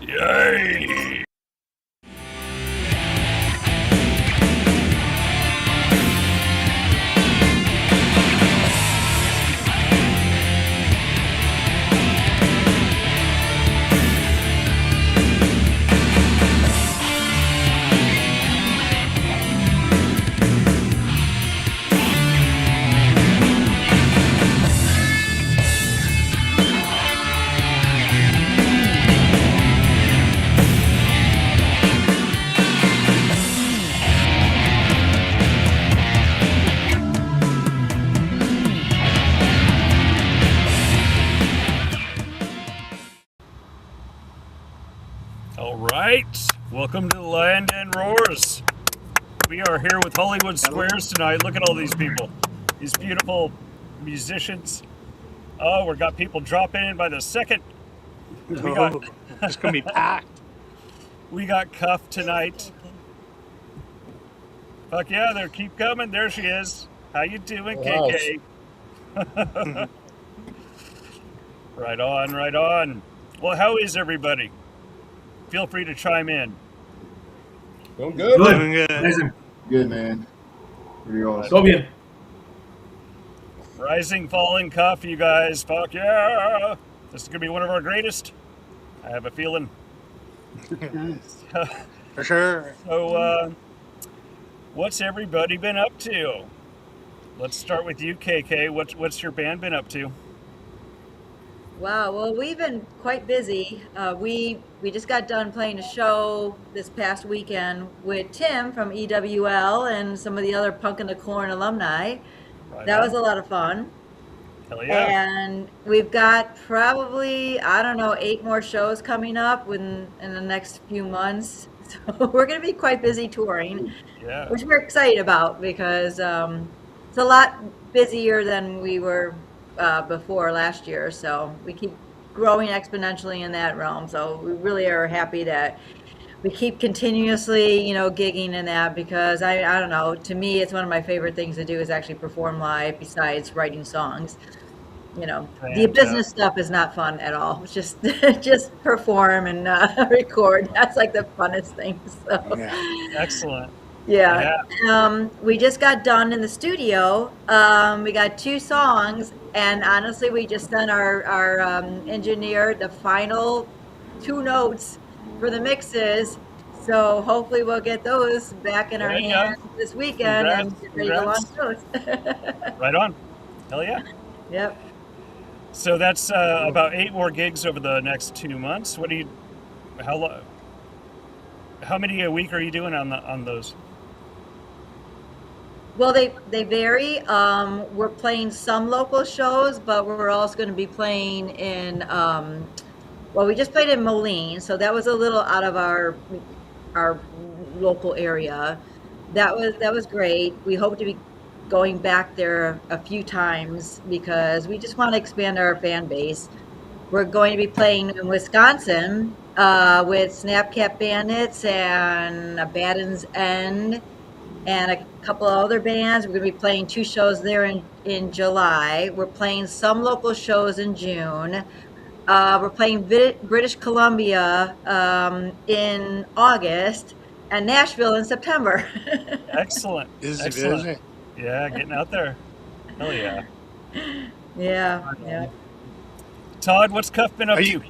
Yay! All right, welcome to the Land and Roars. We are here with Hollywood Squares tonight. Look at all these people, these beautiful musicians. Oh, we got people dropping in by the second. It's gonna be packed. We got KuF tonight. Fuck yeah, there, keep coming. There she is. How you doing, KK? Right on, right on. Well, how is everybody? Feel free to chime in. Doing good. Doing good. Good, man. Pretty awesome. Soviet. Rising Fall and KuF, you guys. Fuck yeah. This is going to be one of our greatest. I have a feeling. For sure. So, what's everybody been up to? Let's start with you, KK. What's your band been up to? Wow, well, we've been quite busy. We just got done playing a show this past weekend with Tim from EWL and some of the other Punk in the Corn alumni. Right That on. was a lot of fun. Hell yeah. And we've got probably, I don't know, 8 more shows coming up in the next few months. So we're going to be quite busy touring, Yeah. which we're excited about because it's a lot busier than we were before last year. So we keep growing exponentially in that realm. So we really are happy that we keep continuously, gigging in that because I don't know, to me, it's one of my favorite things to do is actually perform live besides writing songs. The business stuff is not fun at all. It's just perform and record. That's like the funnest thing. So. Yeah. Excellent. Yeah. We just got done in the studio. We got 2 songs, and honestly, we just sent our engineer the final 2 notes for the mixes. So hopefully we'll get those back in our There you go. hands this weekend and get ready to launch Congrats. those. Right on. Hell yeah. Yep. So that's about 8 more gigs over the next 2 months. How many a week are you doing on those? Well, they vary. We're playing some local shows, but we're also going to be playing in. Well, we just played in Moline, so that was a little out of our local area. That was great. We hope to be going back there a few times because we just want to expand our fan base. We're going to be playing in Wisconsin with Snapcat Bandits and Abaddon's End and a couple of other bands. We're going to be playing 2 shows there in July. We're playing some local shows in June. We're playing British Columbia in August and Nashville in September. Excellent. Excellent. Yeah, getting out there. Hell yeah. Yeah. Todd, what's KuF been up to?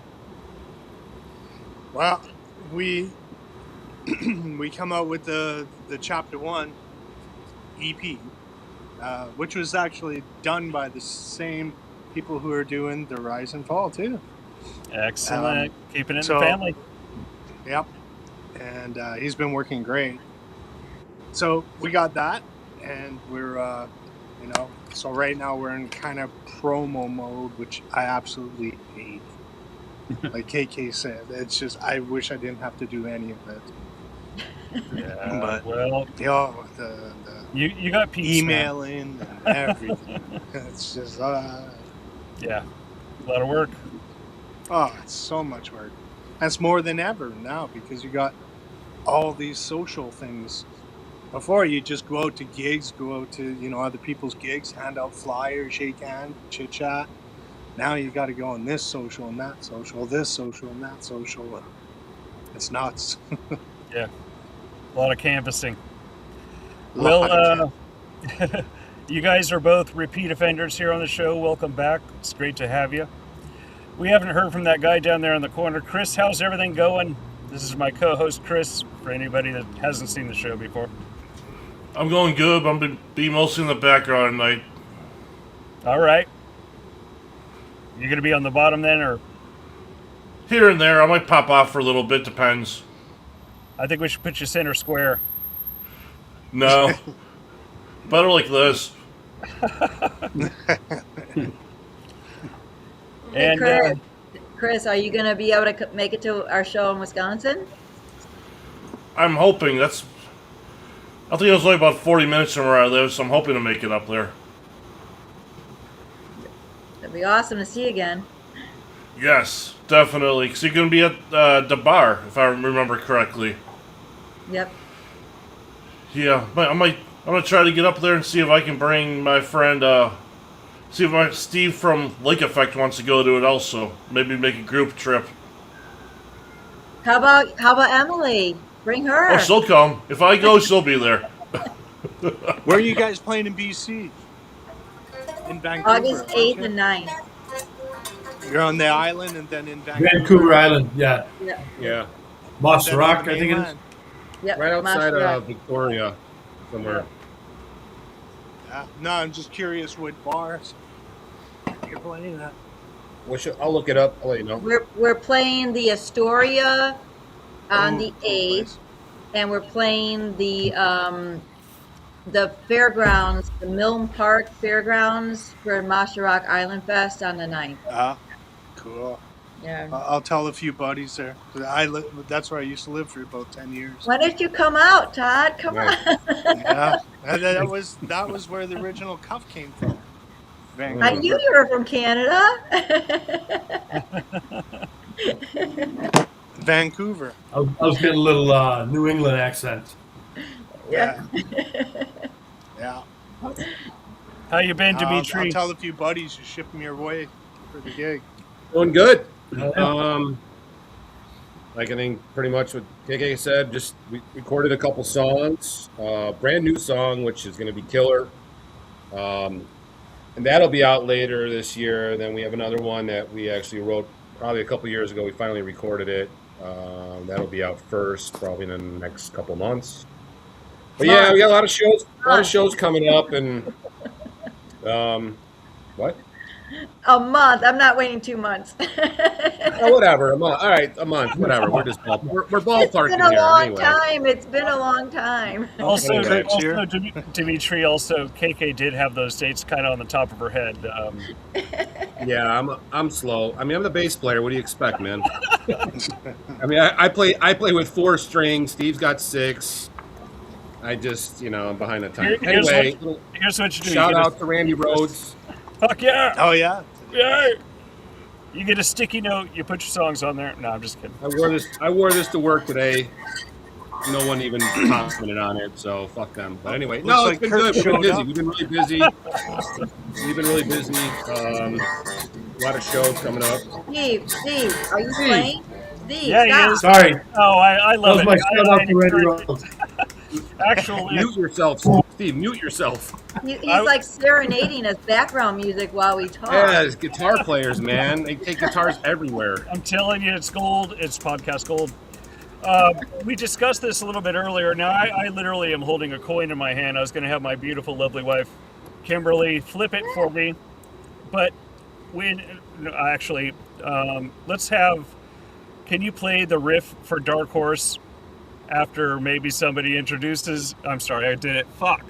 Well, we come out with the Chapter 1 EP, which was actually done by the same people who are doing the Rise and Fall too. Excellent. Keeping it in the family. Yep. And he's been working great. So we got that, and we're so right now we're in kind of promo mode, which I absolutely hate. Like KK said, it's just I wish I didn't have to do any of it. Yeah, but well, the you got peace, emailing and everything. It's just yeah, a lot of work. Oh, it's so much work. That's more than ever now because you got all these social things. Before you just go out to gigs, go out to other people's gigs, hand out flyers, shake hands, chit chat. Now you got to go on this social and that social, this social and that social. It's nuts. Yeah, a lot of canvassing. Lot of Well, you guys are both repeat offenders here on the show. Welcome back. It's great to have you. We haven't heard from that guy down there in the corner. Chris, how's everything going? This is my co-host, Chris, for anybody that hasn't seen the show before. I'm going good. I'm going to be mostly in the background tonight. All right. You're going to be on the bottom then, or? Here and there. I might pop off for a little bit. Depends. I think we should put you center square. No. Better like this. Hey, And Chris, are you going to be able to make it to our show in Wisconsin? I'm hoping. I think it was only about 40 minutes from where I live, so I'm hoping to make it up there. It'd be awesome to see you again. Yes, definitely. Because you're going to be at the bar, if I remember correctly. Yep. Yeah, I'm going to try to get up there and see if I can bring my friend, see if Steve from Lake Effect wants to go to it also. Maybe make a group trip. How about Emily? Bring her. Oh, she'll come. If I go, she'll be there. Where are you guys playing in BC? In Vancouver. August 8th and 9th. You're on the island and then in Vancouver. Vancouver Island, yeah. Yep. Yeah, Moss Then on Rock, the I think it is. mainland. Yep. right outside Montreal. of Victoria, somewhere. Yeah. No, I'm just curious what bars you're playing at. I'll look it up. I'll let you know. We're playing the Astoria on Oh, the cool 8th, place. and we're playing the fairgrounds, the Milne Park Fairgrounds for Montreal Island Fest on the 9th. Cool. Yeah. I'll tell a few buddies there. That's where I used to live for about 10 years. Why don't you come out, Todd? Come Right. on. Yeah, that was where the original KuF came from. I knew you were from Canada. Vancouver. I was getting a little New England accent. Yeah. Yeah. how you been, I'll Dimitri? tell a few buddies to ship them your way for the gig. Doing good. Yeah. Like I think pretty much what KK said, just we recorded a couple songs, brand new song, which is going to be killer. And that'll be out later this year. Then we have another one that we actually wrote probably a couple years ago. We finally recorded it. That'll be out first, probably in the next couple months. But yeah, we got a lot of shows coming up, and what? A month. I'm not waiting 2 months. Oh, whatever. A month. All right, a month. Whatever. We're just we're ballparking It's been a here long anyway. time. It's been a long time. Also, Anyway. Dimitri, also, KK did have those dates kind of on the top of her head. Yeah, I'm slow. I mean, I'm the bass player. What do you expect, man? I mean, I play with 4 strings. Steve's got 6. I just, I'm behind the time. Here's Anyway, here's what you do. shout you get out to Randy Rhodes. Fuck yeah! Oh, yeah. Yeah! You get a sticky note. You put your songs on there. No, I'm just kidding. I wore this to work today. No one even commented on it, so fuck them. But anyway, Looks no, like it's been Kurt good. We've been showed busy. up. We've been really busy. A lot of shows coming up. Steve, are you playing? Steve, Yeah, he stop. is. Sorry, Oh, I that love was it. my shout out to Randy Rhodes. Actually, Mute yourself, Steve. Mute yourself. He's like serenading us background music while we talk. Yeah, it's guitar players, man. They take guitars everywhere. I'm telling you, it's gold. It's podcast gold. We discussed this a little bit earlier. Now, I literally am holding a coin in my hand. I was going to have my beautiful, lovely wife, Kimberly, flip it for me. But let's have. Can you play the riff for Dark Horse after maybe somebody introduces? I'm sorry, I did it. Fuck.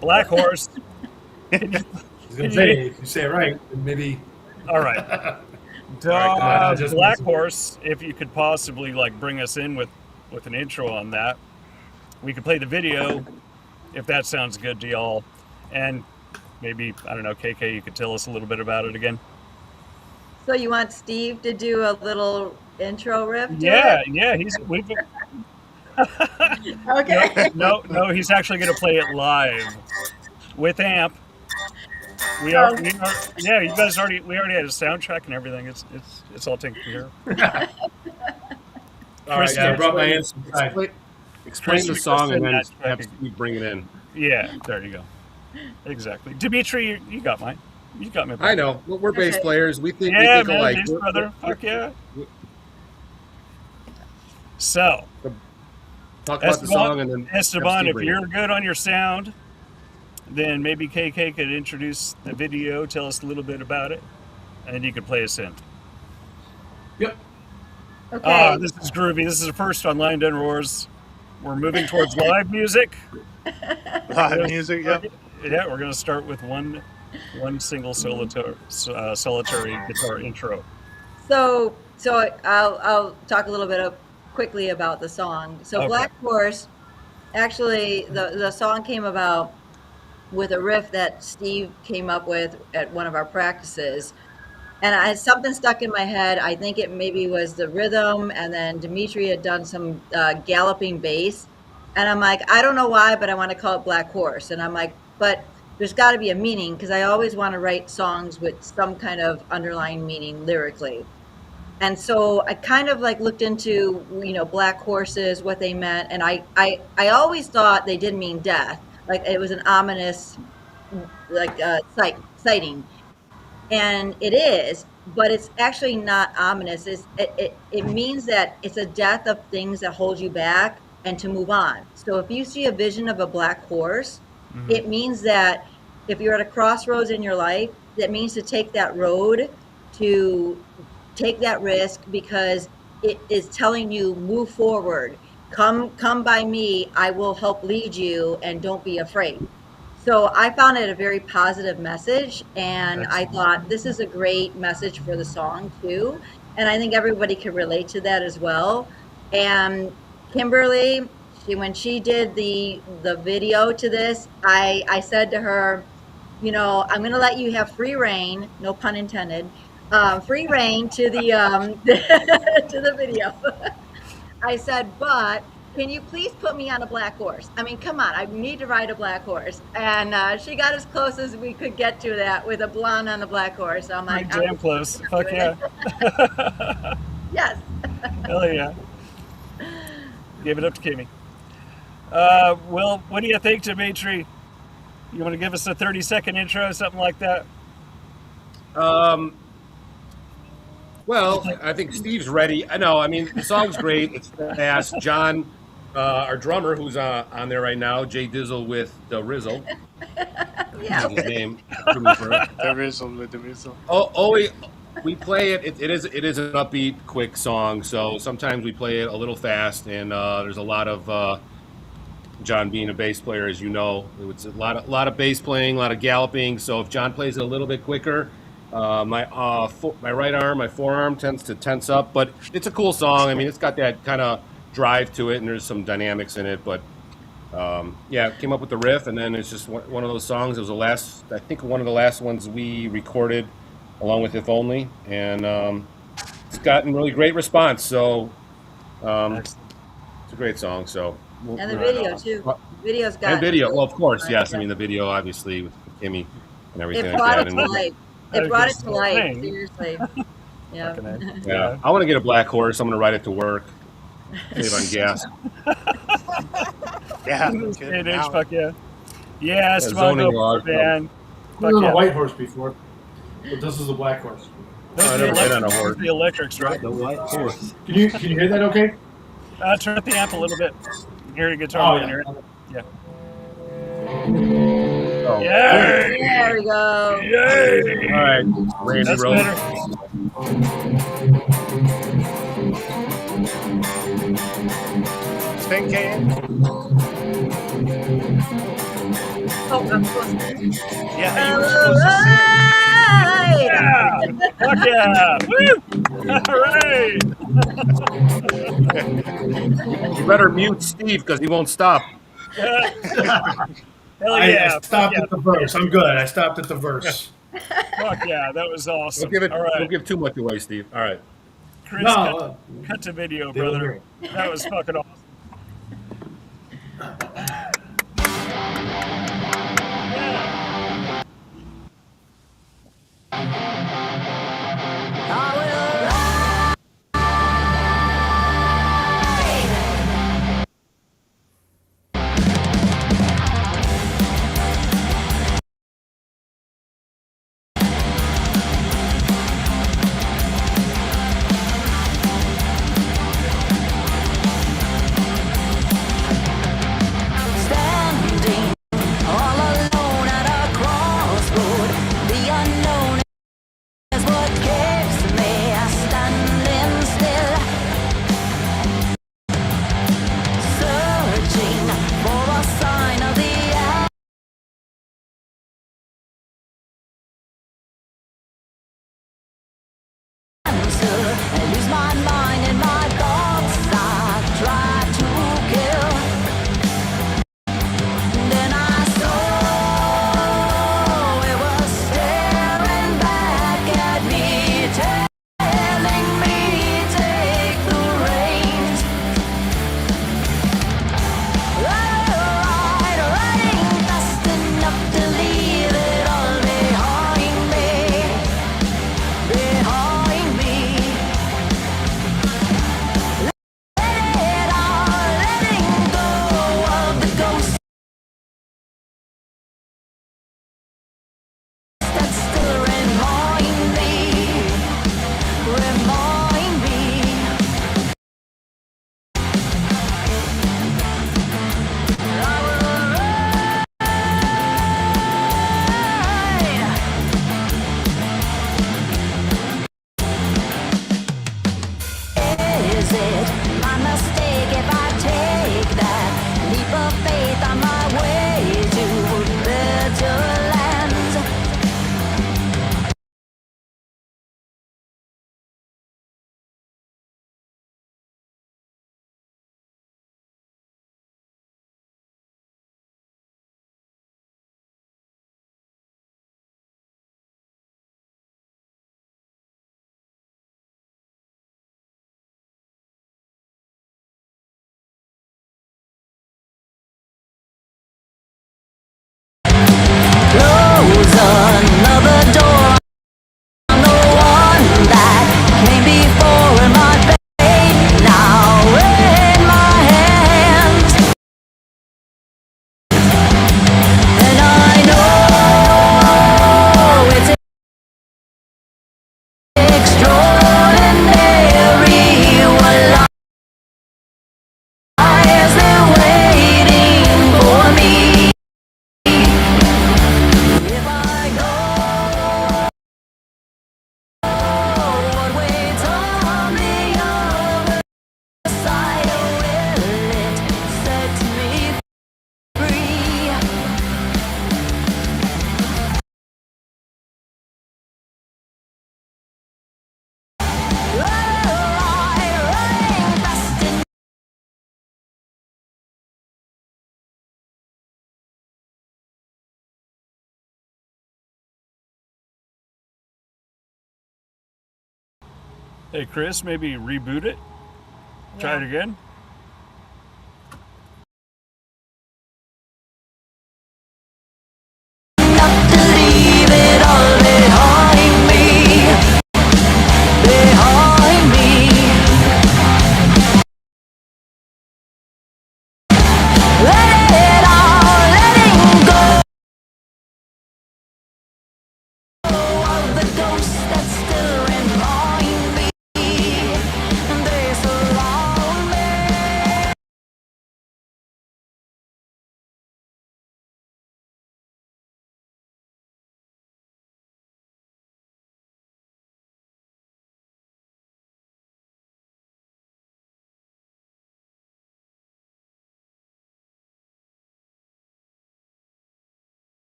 Black Horse. Can you, I was going to say, if you say it right, then maybe. all right. All right, come on, I'll just Black listen. Horse, if you could possibly bring us in with an intro on that. We could play the video if that sounds good to y'all. And maybe, I don't know, KK, you could tell us a little bit about it again. So you want Steve to do a little intro riff? To Yeah, it? yeah, Okay. no, he's actually going to play it live with amp. We are, yeah, we already had a soundtrack and everything. It's all taken care of. All right, Yeah, I brought my explain, answer inside. explain the Chris, song and send then that have back. Steve bring it in. Yeah, there you go. Exactly. Dimitri, you got mine. You got me. I know. We're bass Okay. players. We think Yeah, man, alike. bass brother. Fuck yeah. So, Talk about the song and then have Esteban, Steve if bring it you're in. good on your sound, then maybe KK could introduce the video, tell us a little bit about it, and you could play us in. Yep. Okay. This is groovy. This is the first on Line Den Roars. We're moving towards live music. Live music. Yep. Yeah, we're going to start with one single solitary guitar intro. So I'll talk a little bit quickly about the song. So Okay. Black Horse, actually, the song came about with a riff that Steve came up with at one of our practices. And something stuck in my head. I think it maybe was the rhythm, and then Dimitri had done some galloping bass. And I'm like, I don't know why, but I want to call it Black Horse. And I'm like, but there's got to be a meaning, because I always want to write songs with some kind of underlying meaning lyrically. And so I kind of like looked into, black horses, what they meant. And I always thought they didn't mean death. Like it was an ominous, like sighting. And it is, but it's actually not ominous. It means that it's a death of things that hold you back and to move on. So if you see a vision of a black horse, it means that if you're at a crossroads in your life, that means to take that road, to take that risk, because it is telling you, move forward, come by me, I will help lead you, and don't be afraid. So I found it a very positive message, and I thought this is a great message for the song too. And I think everybody can relate to that as well. And Kimberly, when she did the video to this, I said to her, I'm going to let you have free reign, no pun intended, free reign to the to the video. I said, but can you please put me on a black horse? I mean, come on, I need to ride a black horse. And she got as close as we could get to that with a blonde on a black horse. I'm like, Pretty damn close. Fuck yeah. Yes. Hell yeah. Give it up to Kimmy. Well, what do you think, Dimitri? You want to give us a 30-second intro, something like that? Well, I think Steve's ready. I know. I mean, the song's great. It's fast. John, our drummer, who's on there right now, Jay Dizzle with the Rizzle. Yeah. His name. The Rizzle with the Rizzle. Oh, we play it. It is an upbeat, quick song. So sometimes we play it a little fast, and there's a lot of John being a bass player, as you know, it's a lot of bass playing, a lot of galloping. So if John plays it a little bit quicker, my right arm, my forearm tends to tense up. But it's a cool song. I mean, it's got that kind of drive to it, and there's some dynamics in it. But yeah, came up with the riff, and then it's just one of those songs. It was I think one of the last ones we recorded along with If Only, and it's gotten really great response. So it's a great song. So. And the video too. Video's got. And video, well, of course, yes. I mean, the video, obviously, with Kimmy and everything It like brought that. it to life. It brought it to life. Seriously. Yeah. Yeah, I want to get a black horse. I'm going to ride it to work. Save on gas. Yeah. It is, fuck yeah. Yeah, zoning laws, man. I've Fuck been on yeah. a white horse before, but this is a black horse. I never been on a horse. The electrics, right? The white horse. Can you hear that? Okay. Turn up the amp a little bit. Hear your guitar. Oh, yeah. Yeah. Oh. Yay! There we go. Yay! All right, Randy That's Road. better. 10K. Oh, I'm supposed to. Yeah, you were supposed to sing. Yeah! Fuck yeah! Woo! Hooray! You better mute Steve because he won't stop. Hell I yeah! stopped at the verse. I'm good. I stopped at the verse. Fuck yeah! That was awesome. Don't All right, give too much away, Steve. All right. Chris, No, cut to video, they were brother. great. That was fucking awesome. Hey, Chris, maybe reboot it. Try it again.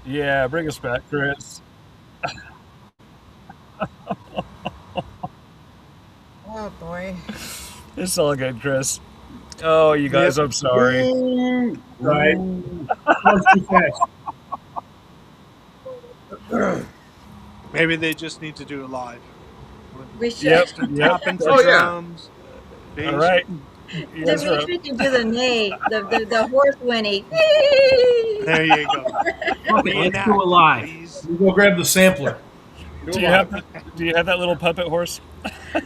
Yeah, bring us back, Chris. Oh boy. It's all good, Chris. Oh, you guys, I'm sorry. Ooh. Right. That was too fast. Maybe they just need to do it live. We should. Yep. Tap into Oh, yeah. drums. bass. All right. You guys are up. Dimitri can do the neigh, the horse whinny. There you go. Okay, let's do it live. Please. We go grab the sampler. Do you have that little puppet horse? Yeah,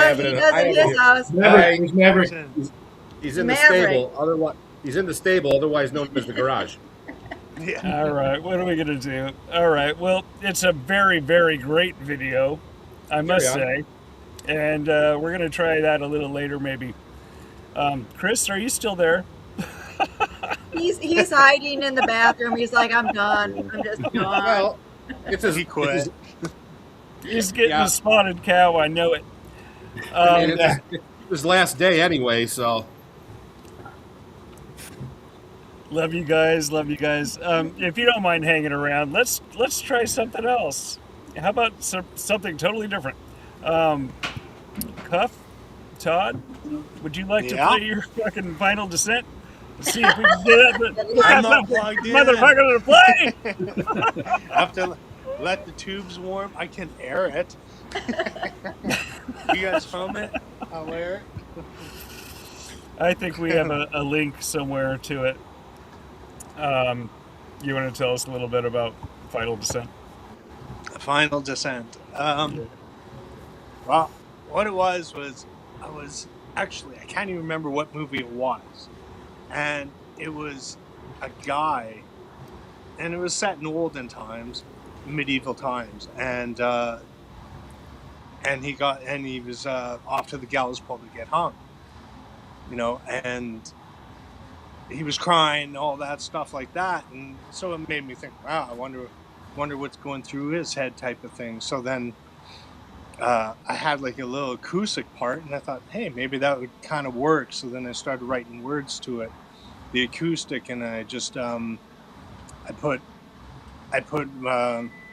have he it in- does I in have his it. house. Maverick, where's Maverick? He's in the Maverick. stable. Otherwise, he's in the stable, otherwise known as the garage. Yeah. All right. What are we gonna do? All right. Well, it's a very, very great video, I must say, and we're gonna try that a little later, maybe. Chris, are you still there? He's hiding in the bathroom. He's like, I'm done. I'm just gone. Well, it's his, He quit. it's his- He's getting Yeah. the spotted cow. I know it. I mean, it's his last day anyway, so. Love you guys. Love you guys. If you don't mind hanging around, let's try something else. How about something totally different? KuF, Todd, would you like to Yeah. play your fucking Final Descent? Let's see if we can get that I'm not plugged in. motherfucker to play. I have to let the tubes warm. I can air it. You guys film it? I'll air it. I think we have a link somewhere to it. You want to tell us a little bit about Final Descent? Final Descent. Well, what it was I was actually, I can't even remember what movie it was. And it was a guy, and it was set in olden times, medieval times, and he was off to the gallows pole to get hung, and he was crying, all that stuff like that, and so it made me think, wow, I wonder what's going through his head, type of thing. So then I had like a little acoustic part, and I thought, hey, maybe that would kind of work. So then I started writing words to it, the acoustic, and I just I put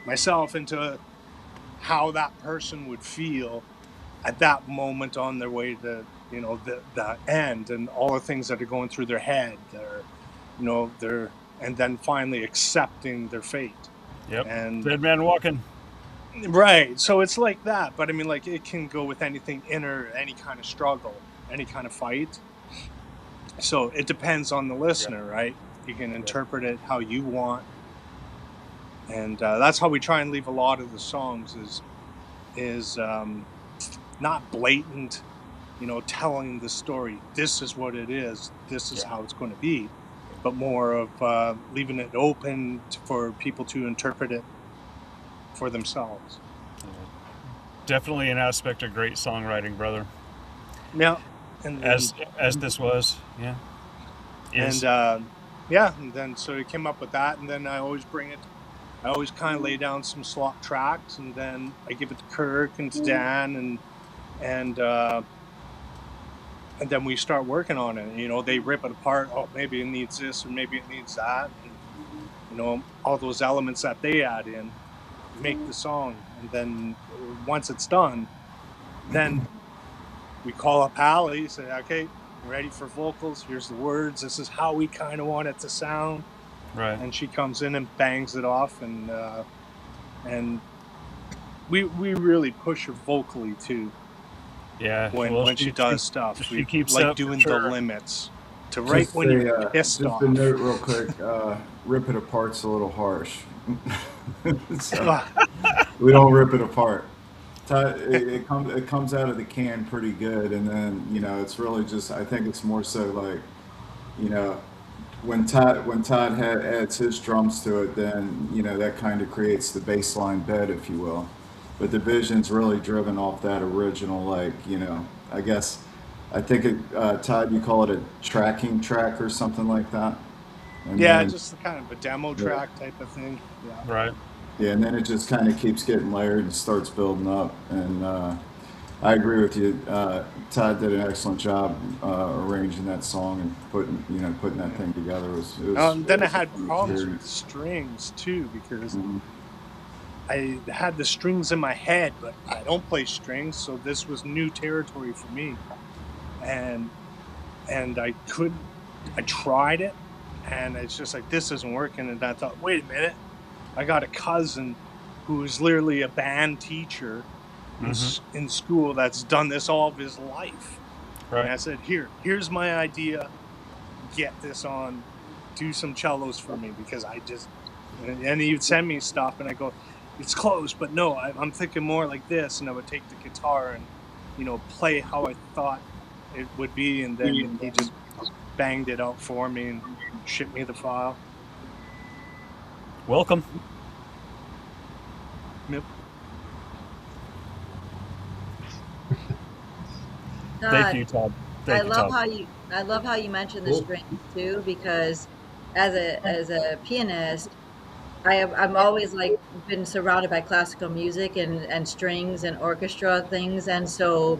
myself into how that person would feel at that moment on their way to, you know, the end, and all the things that are going through their head, and then finally accepting their fate. Yep. And Dead man walking. right, so it's like that, but I mean, like, it can go with anything, any kind of struggle, any kind of fight. So it depends on the listener, right? You can interpret it how you want, and that's how we try and leave a lot of the songs is not blatant, you know, telling the story. This is what it is. This is how it's going to be, but more of leaving it open for people to interpret it for themselves. Definitely an aspect of great songwriting, brother. Yeah, as this was, yeah. Is. And and then so we came up with that, and then I always kind of lay down some slot tracks, and then I give it to Kirk and to Dan, and then we start working on it. You know, they rip it apart. Oh, maybe it needs this, or maybe it needs that. And, you know, all those elements that they add in make the song. And then once it's done, then we call up Allie, say, okay, ready for vocals. Here's the words. This is how we kind of want it to sound. Right. And she comes in and bangs it off, and we really push her vocally too. Yeah. When she does stuff, she keeps like up, doing sure. the limits. To right when you're pissed off. Just a note real quick, rip it apart's a little harsh. So, we don't rip it apart. It comes out of the can pretty good, and then, you know, it's really just, I think it's more so like, you know, when Todd adds his drums to it, then, you know, that kind of creates the baseline bed, if you will. But the vision's really driven off that original, like, you know, I think Todd, you call it a tracking track or something like that. And then, just kind of a demo track type of thing. Yeah. Right. Yeah, and then it just kind of keeps getting layered and starts building up. And I agree with you. Todd did an excellent job arranging that song and putting that thing together. Then I had problems with strings too, because I had the strings in my head, but I don't play strings, so this was new territory for me. And I tried it, and it's just like, this isn't working. And I thought, wait a minute, I got a cousin who is literally a band teacher in school that's done this all of his life. Right. And I said, here's my idea. Get this on. Do some cellos for me, because and he'd send me stuff, and I go, it's close, but no, I'm thinking more like this. And I would take the guitar and, you know, play how I thought it would be, and then he just banged it out for me and shipped me the file. Welcome. Yep. Thank you, Todd. I love how you mentioned the strings too, because as a pianist, I'm always like been surrounded by classical music and strings and orchestra things, and so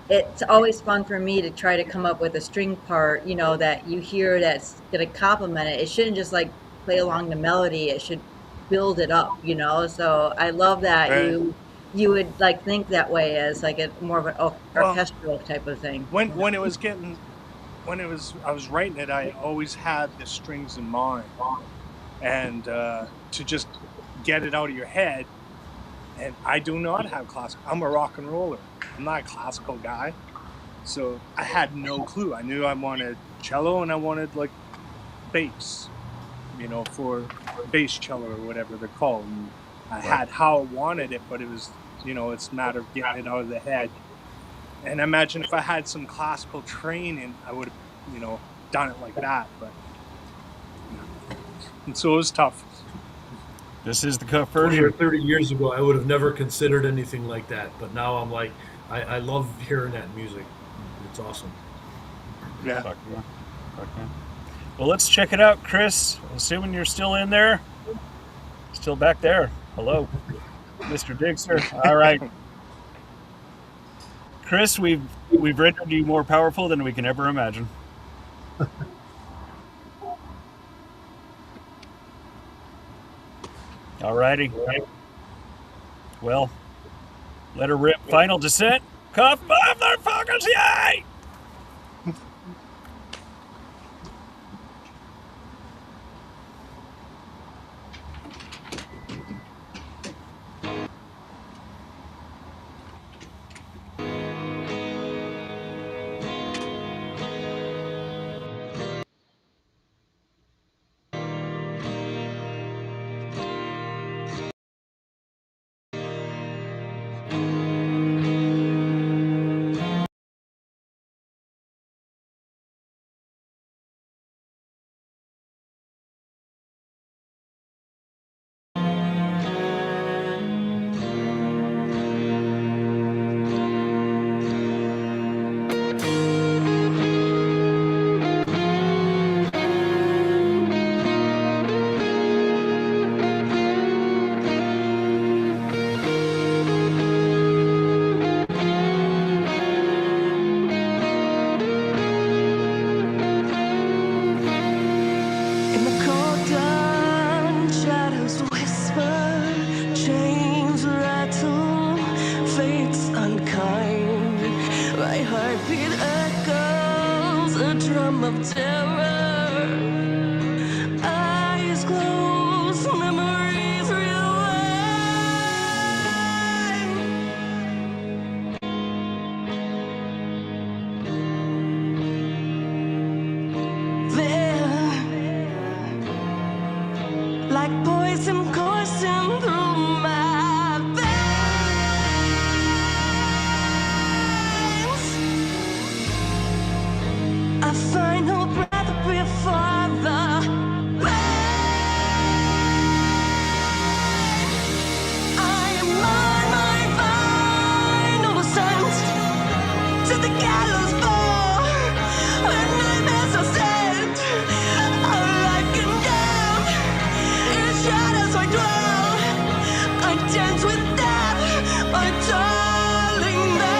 it's always fun for me to try to come up with a string part, you know, that you hear that's going to complement it. It shouldn't just like play along the melody. It should build it up, you know? So I love that you would like think that way, as like a more of an orchestral type of thing. When I was writing it, I always had the strings in mind, and to just get it out of your head. And I do not have classical. I'm a rock and roller. I'm not a classical guy. So I had no clue. I knew I wanted cello, and I wanted like bass, you know, for bass cello or whatever they're called. And I had how I wanted it, but it was, you know, it's a matter of getting it out of the head. And imagine if I had some classical training, I would have, you know, done it like that. But and so it was tough. This is the KuF 20 version. or 30 years ago, I would have never considered anything like that. But now I'm like, I love hearing that music. It's awesome. Yeah. Fuck yeah. Fuck yeah. Well, let's check it out, Chris. Assuming you're still in there. Still back there. Hello, Mr. Digster. All right. Chris, we've rendered you more powerful than we can ever imagine. All righty. Well, let her rip. Final descent. KuF, motherfuckers, yay! In the cold dawn, shadows whisper, chains rattle, fate's unkind. My heartbeat echoes a drum of terror. Eyes closed, memories rewind. Like poison coursing through my veins, I find no breath before the rain. I am on my final descent to the gallows floor, where nightmares are sent. Alive condemned, in shadows I dwell. I dance with death, my darling man.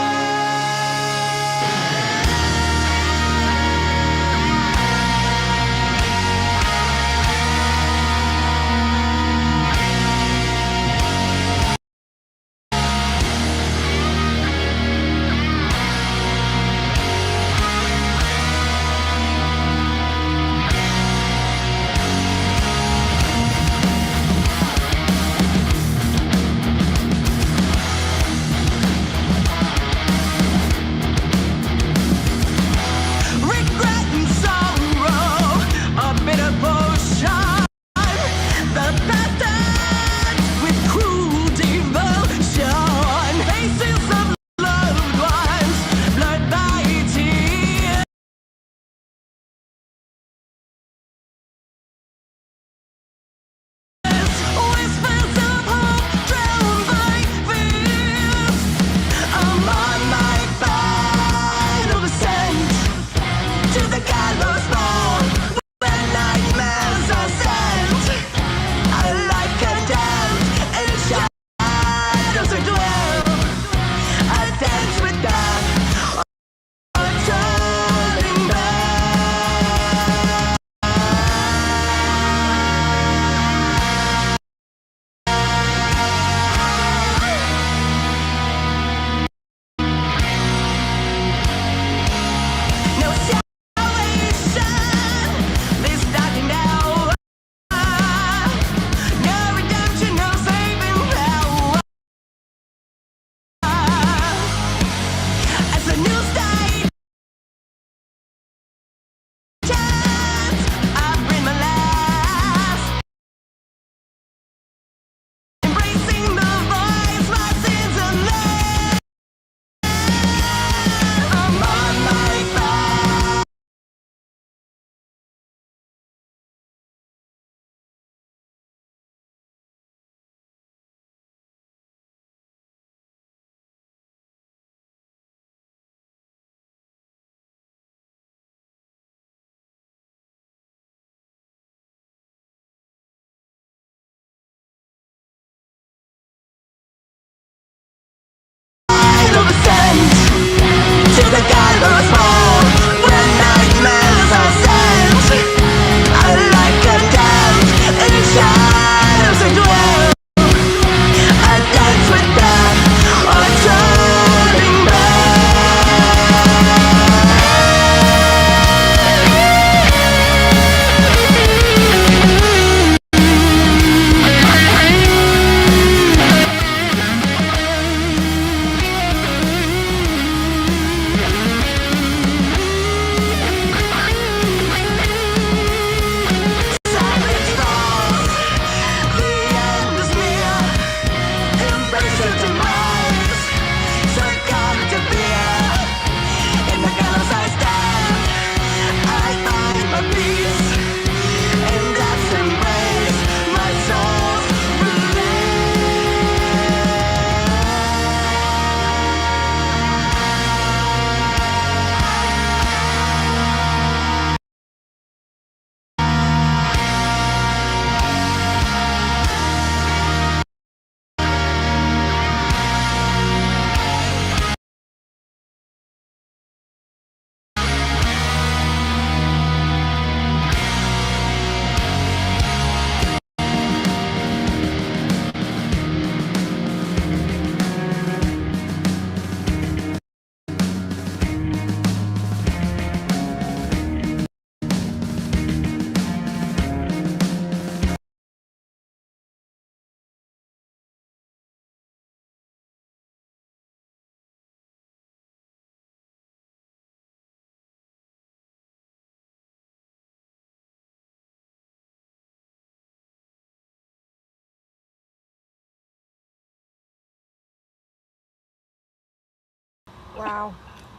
Wow.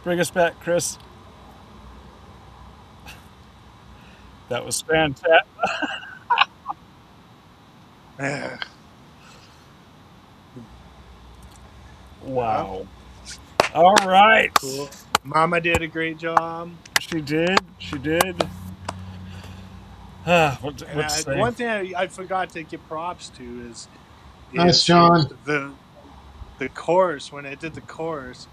Bring us back, Chris. That was fantastic. Wow. All right. Cool. Mama did a great job. She did. She did. What to And say? one thing I forgot to give props to is Nice, John. the chorus. When I did the chorus,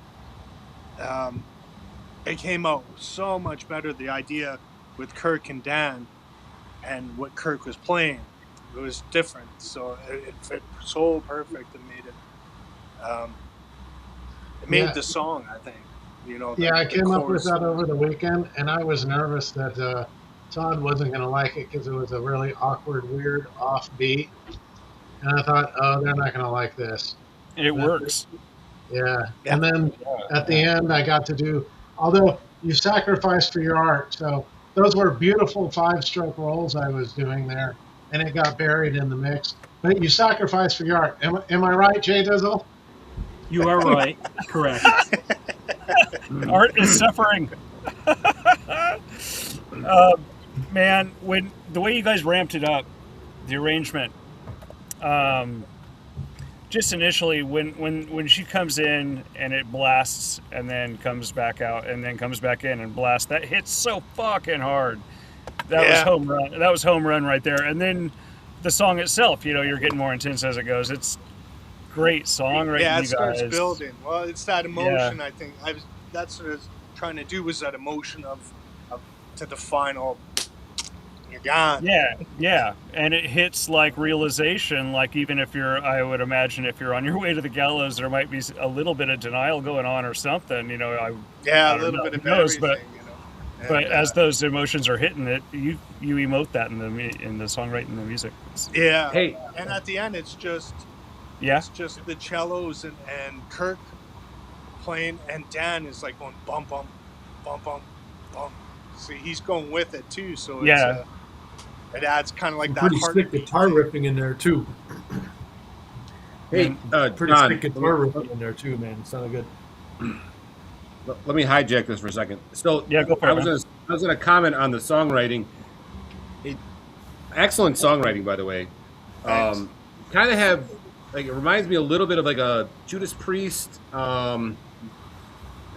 it came out so much better. The idea with Kirk and Dan and what Kirk was playing, it was different. So it fit so perfect and made it. It made Yeah. the song, I think. Yeah, I came up with chorus. that over the weekend, and I was nervous that Todd wasn't going to like it because it was a really awkward, weird, offbeat. And I thought, oh, they're not going to like this. It works. Yeah. And then at the end, I got to do, although you sacrificed for your art. So those were beautiful 5-stroke rolls I was doing there, and it got buried in the mix. But you sacrificed for your art. Am I right, Jay Dizzle? You are right. Correct. Art is suffering. Man, when the way you guys ramped it up, the arrangement, just initially when she comes in and it blasts and then comes back out and then comes back in and blasts, that hits so fucking hard. That was home run. That was home run right there. And then the song itself, you're getting more intense as it goes. It's great songwriting. Yeah, it you starts guys. building. Well, it's that emotion. I think that's what I was trying to do, was that emotion of to the final. You're gone. Yeah, and it hits like realization. Like even if I would imagine if you're on your way to the gallows, there might be a little bit of denial going on or something. A I little know, bit of who knows, everything. But as those emotions are hitting it, you emote that in the songwriting and the music. Yeah. Hey. And at the end, it's just it's just the cellos and Kirk playing, and Dan is like going bum bum bum bum bum. See, he's going with it too. So it's, it adds kind of like that pretty sick guitar riffing in there too. Hey, pretty John, sick guitar riffing in there too, man. It sounded good. Let me hijack this for a second. So go for it. I was going to comment on the songwriting. Excellent songwriting, by the way. Kind of have, like, it reminds me a little bit of like a Judas Priest. And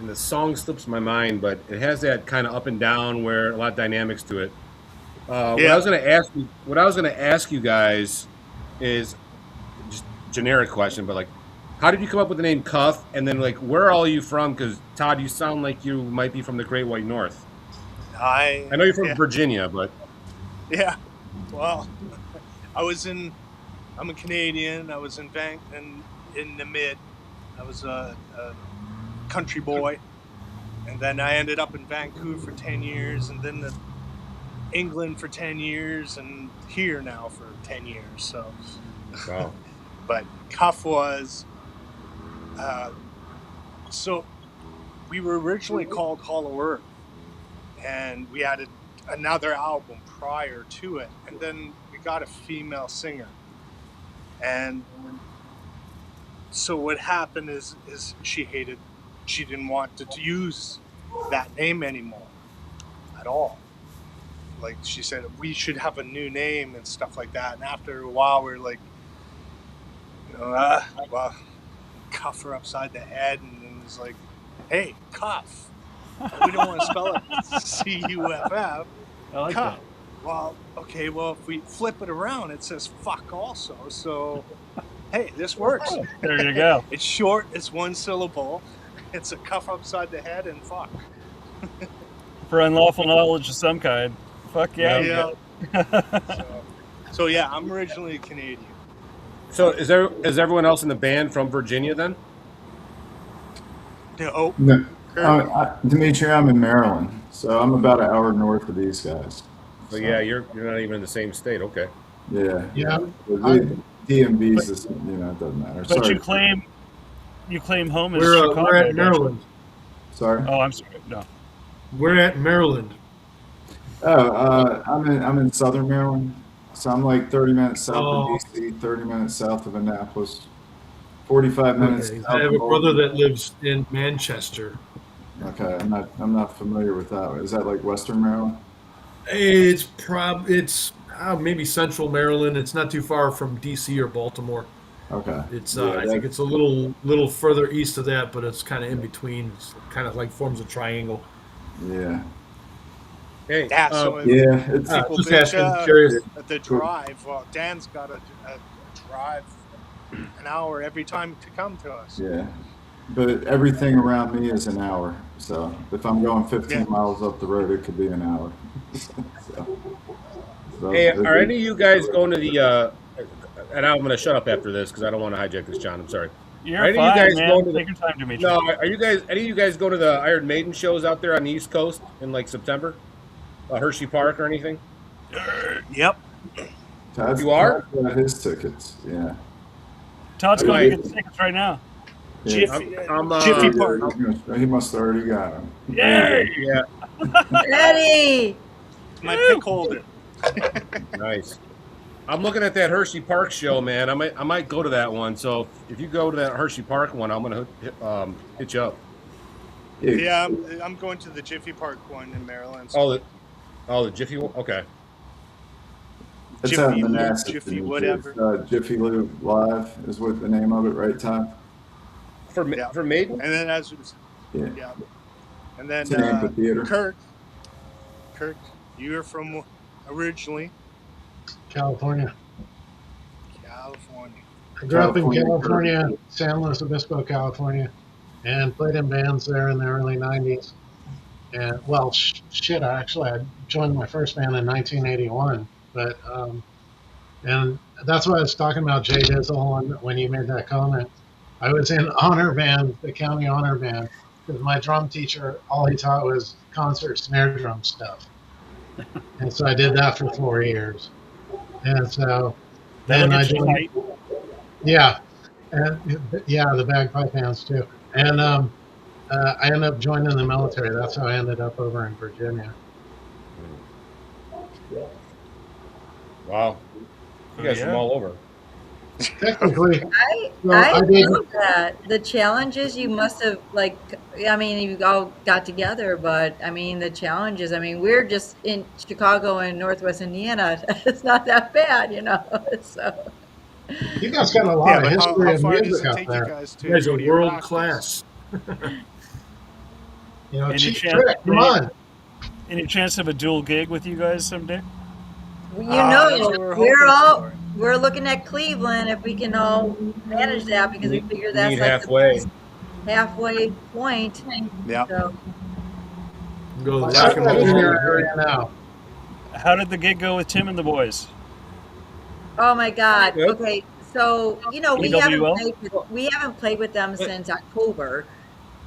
the song slips my mind, but it has that kind of up and down where a lot of dynamics to it. What I was going to ask you guys is just a generic question, but like, how did you come up with the name KuF? And then, like, where are all you from? Because, Todd, you sound like you might be from the Great White North. I know you're from Virginia, but... Yeah. Well, I'm a Canadian. I was in the mid. I was a country boy. And then I ended up in Vancouver for 10 years, and then England for 10 years, and here now for 10 years. So... Wow. But KuF was... so we were originally called Hollow Earth, and we had another album prior to it, and then we got a female singer, and so what happened is she didn't want to use that name anymore at all. Like, she said we should have a new name and stuff like that, and after a while we're like, well, cuff her upside the head, and then it's like, hey, KuF. We don't want to spell it CUFF. I like KuF. that. Well, okay, well, if we flip it around, it says fuck also. So, hey, this works. There you go. It's short, it's one syllable. It's a cuff upside the head and fuck. For unlawful knowledge of some kind. Fuck yeah. So yeah, I'm originally Canadian. So is everyone else in the band from Virginia then? No. Dimitri, I'm in Maryland, so I'm about an hour north of these guys. So yeah, you're not even in the same state. Okay. Yeah. DMV's just, it doesn't matter. But sorry. you claim home as We're Chicago. at Maryland. Sorry. Oh, I'm sorry. No. We're at Maryland. I'm in southern Maryland, so I'm like 30 minutes south of DC, 30 minutes south of Annapolis. 45 minutes. Okay. south I have of a brother Oldham. that lives in Manchester. Okay, I'm not familiar with that. Is that like Western Maryland? It's maybe Central Maryland. It's not too far from D.C. or Baltimore. Okay. It's Yeah, I think that, it's a little further east of that, but it's kind of in between. It's kind of like forms a triangle. yeah. Hey, Yeah, so if Yeah, it's people Just bitch asking, curious. the drive, well, Dan's got a drive an hour every time to come to us. yeah. But everything around me is an hour. So if I'm going 15 Yeah. miles up the road, it could be an hour. so, hey, are any of it- you guys going to the? And I'm going to shut up after this because I don't want to hijack this, John. I'm sorry. You're Are any of you fine, guys man. going to Take your time, Dimitri. No, are you guys? Any of you guys going to the Iron Maiden shows out there on the East Coast in like September? Hershey Park or anything? Yep. Todd's You are? got his tickets. Yeah. Todd's I going might- to get tickets right now. Yeah. Jiffy Yeah, Park. he must have already got them. Yay! Yeah, Ready? My pick holder. nice. I'm looking at that Hershey Park show, man. I might go to that one. So if you go to that Hershey Park one, I'm gonna hit you up. Yeah, I'm going to the Jiffy Park one in Maryland. So Oh, the Jiffy one. Okay. It's out in Jiffy Lube, Manassas. Jiffy Dimitri. whatever. It's, Jiffy Lube Live is what the name of it, right, Todd? For Maiden. And then Yeah. And then It's an amphitheater. Kirk, you're from originally California. California. I grew up in California, California, San Luis Obispo, California, and played in bands there in the early 90s. And, well, I joined my first band in 1981. But, and that's what I was talking about, Jay Dizzle, when you made that comment. I was in honor band, the county honor band, because my drum teacher, all he taught was concert snare drum stuff. And so I did that for 4 years. And so then I joined. Yeah, and yeah, the bagpipe bands too. And I ended up joining the military. That's how I ended up over in Virginia. Wow. You guys from all over. Technically, I did. love that. The challenges you must have, like, I mean, you all got together, but I mean, the challenges, I mean, we're just in Chicago and Northwest Indiana. It's not that bad, So. You guys got a lot of but history how of far does music it up take you there. guys to You guys go are to your world practice? class. Any Cheap chance- Trick, come on. Any chance of a dual gig with you guys someday? That's what we're hoping We're looking at Cleveland if we can all manage that because we figure that's Meet like halfway. the halfway point. Yeah. So, Go to the What's rock and up in roll. your area now? How did the gig go with Tim and the boys? oh my God. Yep. Okay. So, we AWL? haven't played with them since October.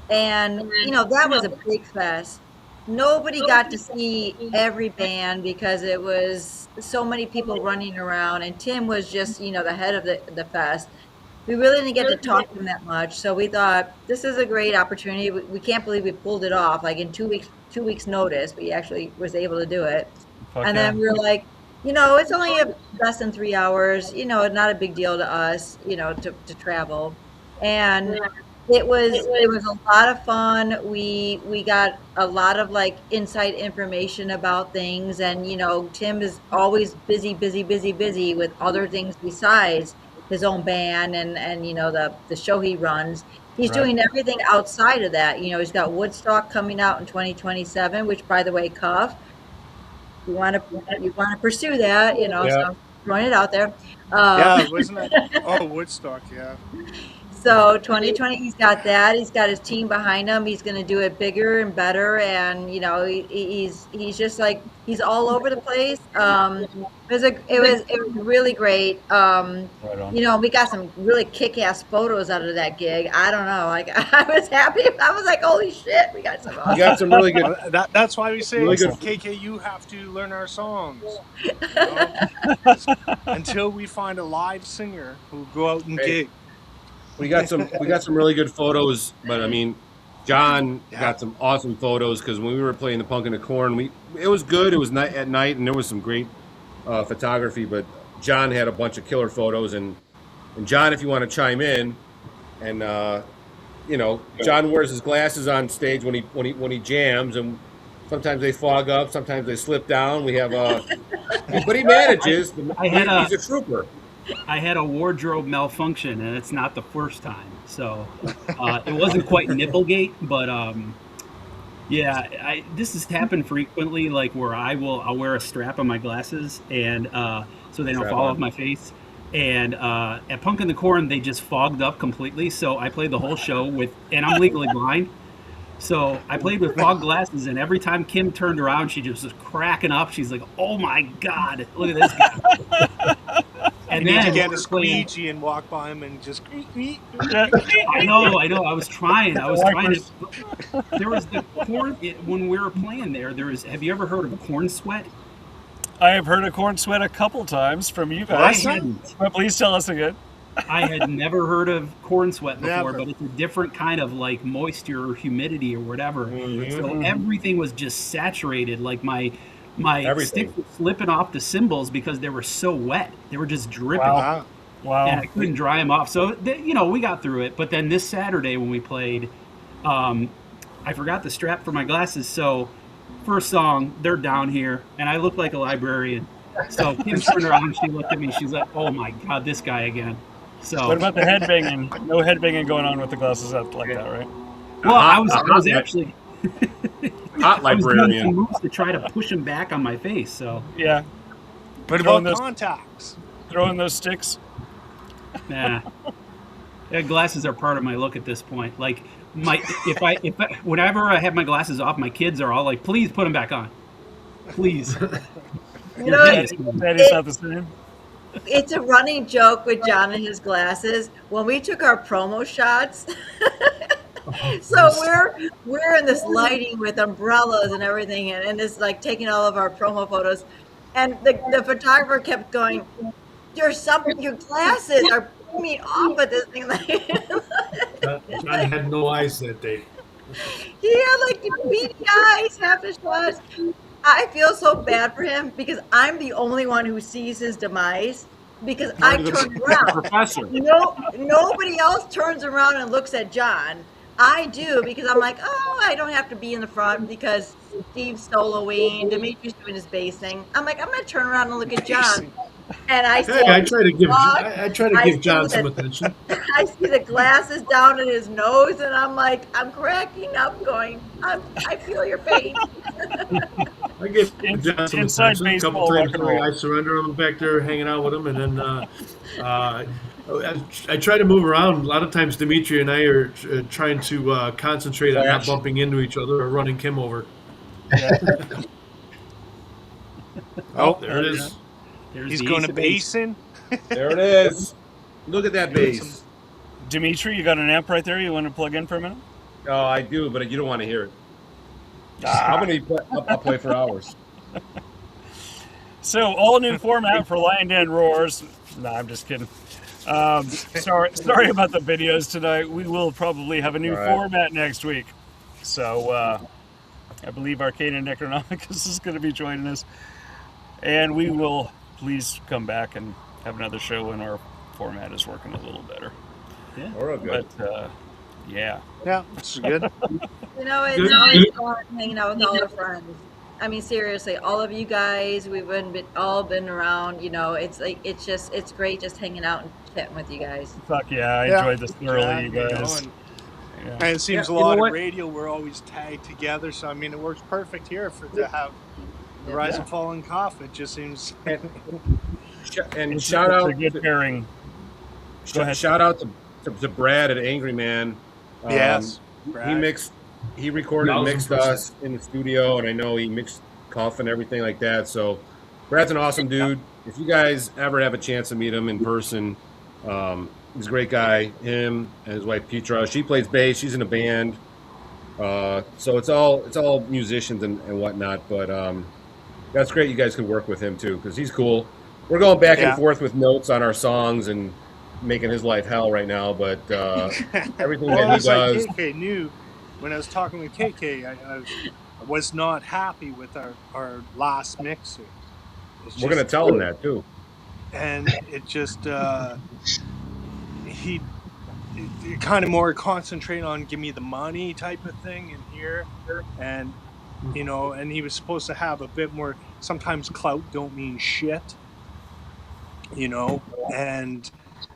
And, that was a big fest. Nobody got to see every band because it was so many people running around, and Tim was just, the head of the fest. We really didn't get to talk to him that much, so we thought this is a great opportunity. We can't believe we pulled it off. Like in 2 weeks notice, we actually was able to do it. Fuck And yeah. then we were like, it's only less than 3 hours. Not a big deal to us, to travel. And it was a lot of fun. We got a lot of like inside information about things, and Tim is always busy with other things besides his own band and the show he runs. He's Right. doing everything outside of that. He's got Woodstock coming out in 2027, which, by the way, KuF, you want to pursue that, Yeah. So I'm throwing it out there. Yeah, wasn't it? Oh, Woodstock, yeah. So 2020, he's got that. He's got his team behind him. He's going to do it bigger and better. And he's just like he's all over the place. It was really great. Right on. We got some really kick-ass photos out of that gig. I don't know, like I was happy. I was like, holy shit, we got some. You Awesome. got some really good. That's why we say, Really good. KK, you have to learn our songs. Until we find a live singer who'll go out and Hey. gig. We got some really good photos, but I mean, John got some awesome photos because when we were playing the Punk and the Corn, it was good. It was at night, and there was some great photography. But John had a bunch of killer photos, and John, if you want to chime in, and you know, John wears his glasses on stage when he jams, and sometimes they fog up, sometimes they slip down. We have but he manages. He's a trooper. I had a wardrobe malfunction, and it's not the first time. So it wasn't quite Nipplegate, but yeah, this has happened frequently. Like where I'll wear a strap on my glasses, and so they don't Strap fall on. off my face. And at Punk in the Corn, they just fogged up completely. So I played the whole show and I'm legally blind. So I played with fog glasses, and every time Kim turned around, she just was cracking up. She's like, "Oh my God, look at this guy!" And You need to then get a we're playing- squeegee and walk by him and just. I know. I was trying. There was the corn when we were playing there. Have you ever heard of corn sweat? I have heard of corn sweat a couple times from you guys. I hadn't. But please tell us again. I had never heard of corn sweat before, Never. but it's a different kind of like moisture or humidity or whatever. Mhm. So everything was just saturated. Like my Everything. sticks were slipping off the cymbals because they were so wet. They were just dripping. Wow. Wow. And I couldn't dry them off. So, we got through it. But then this Saturday when we played, I forgot the strap for my glasses. So first song, they're down here, and I look like a librarian. So Kim turned around and she looked at me. She's like, "Oh my God, this guy again." So What about the headbanging? No headbanging going on with the glasses up like that, right? well, I was actually Hot I was doing librarian. some moves to try to push him back on my face. So Yeah. What Throwing about those- contacts? Throwing those sticks. nah. Yeah, glasses are part of my look at this point. Like whenever I have my glasses off, my kids are all like, "Please put them back on, please." You know, Daddy's not the same. it's a running joke with John and his glasses. When we took our promo shots, so we're in this lighting with umbrellas and everything, and it's like taking all of our promo photos. And the photographer kept going, "There's something. Your glasses are putting me off with this thing." John had no eyes that day. He had like beady eyes half the shots. I feel so bad for him because I'm the only one who sees his demise because I turned around. Professor. Nobody else turns around and looks at John. I do because I'm like, oh, I don't have to be in the front because Steve's soloing, Dimitri's doing his bass thing. I'm like, I'm gonna turn around and look at John. And I see, Hey, I try to give I John see some the- attention. I see the glasses down in his nose, and I'm like, I'm cracking up, going, I feel your pain. I give John some Inside attention. A couple baseball, times rock and roll. I surrender him back there, hanging out with him, and then I try to move around. A lot of times, Dimitri and I are trying to concentrate on not bumping into each other or running Kim over. Oh, There it is. There's he's the going ace to of base. basin. There it is. Look at that bass. Dimitri, you got an amp right there you want to plug in for a minute? Oh, I do, but you don't want to hear it. I'm gonna I'll play for hours. So, all new format for Lion Den Roars. No, I'm just kidding. Sorry about the videos tonight. We will probably have a new All right. format next week. So, I believe Arcane and Necronomicus is going to be joining us. And we will please come back and have another show when our format is working a little better. All right, good. But, yeah. Yeah, it's good. You know, it's always fun hanging out with all our friends. I mean, seriously, all of you guys, we've all been around. You know, it's like it's great just hanging out and chatting with you guys. Fuck yeah, I Yeah. enjoyed this thoroughly, you Yeah, guys. and Yeah. it seems Yeah, a you know lot of what? radio we're always tagged together. So I mean, it works perfect here to have the Rising Fall and KuF. It just seems. And shout out, It's a good pairing. Go ahead. shout out to Brad at Angry Man. Yes, He Brad. he recorded and mixed 1000%. us in the studio, and I know he mixed KuF and everything like that. So Brad's an awesome dude. If you guys ever have a chance to meet him in person, he's a great guy. Him and his wife Petra. She plays bass. She's in a band. So it's all musicians and whatnot. But that's great. You guys can work with him too because he's cool. We're going back Yeah. and forth with notes on our songs and making his life hell right now. But everything Well, that he it's like does. KK knew when I was talking with KK, I was not happy with our last mixer. It's We're gonna just- tell him that too. and it just he kind of more concentrate on give me the money type of thing in here, and and he was supposed to have a bit more. Sometimes clout don't mean shit, and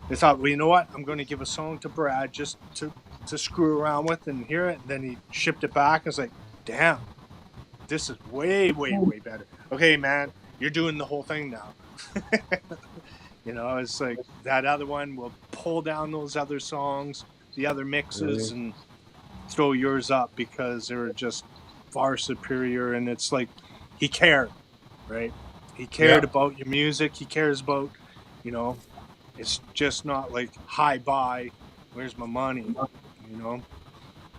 they thought, well, you know what, I'm going to give a song to Brad just to screw around with and hear it, and then he shipped it back. I was like, damn, this is way, way, way better. Okay, man, you're doing the whole thing now. It's like that other one will pull down those other songs, the other mixes, and throw yours up because they're just far superior. And it's like he cared, right? He cared about your music. He cares about, it's just not like, hi, bye, where's my money,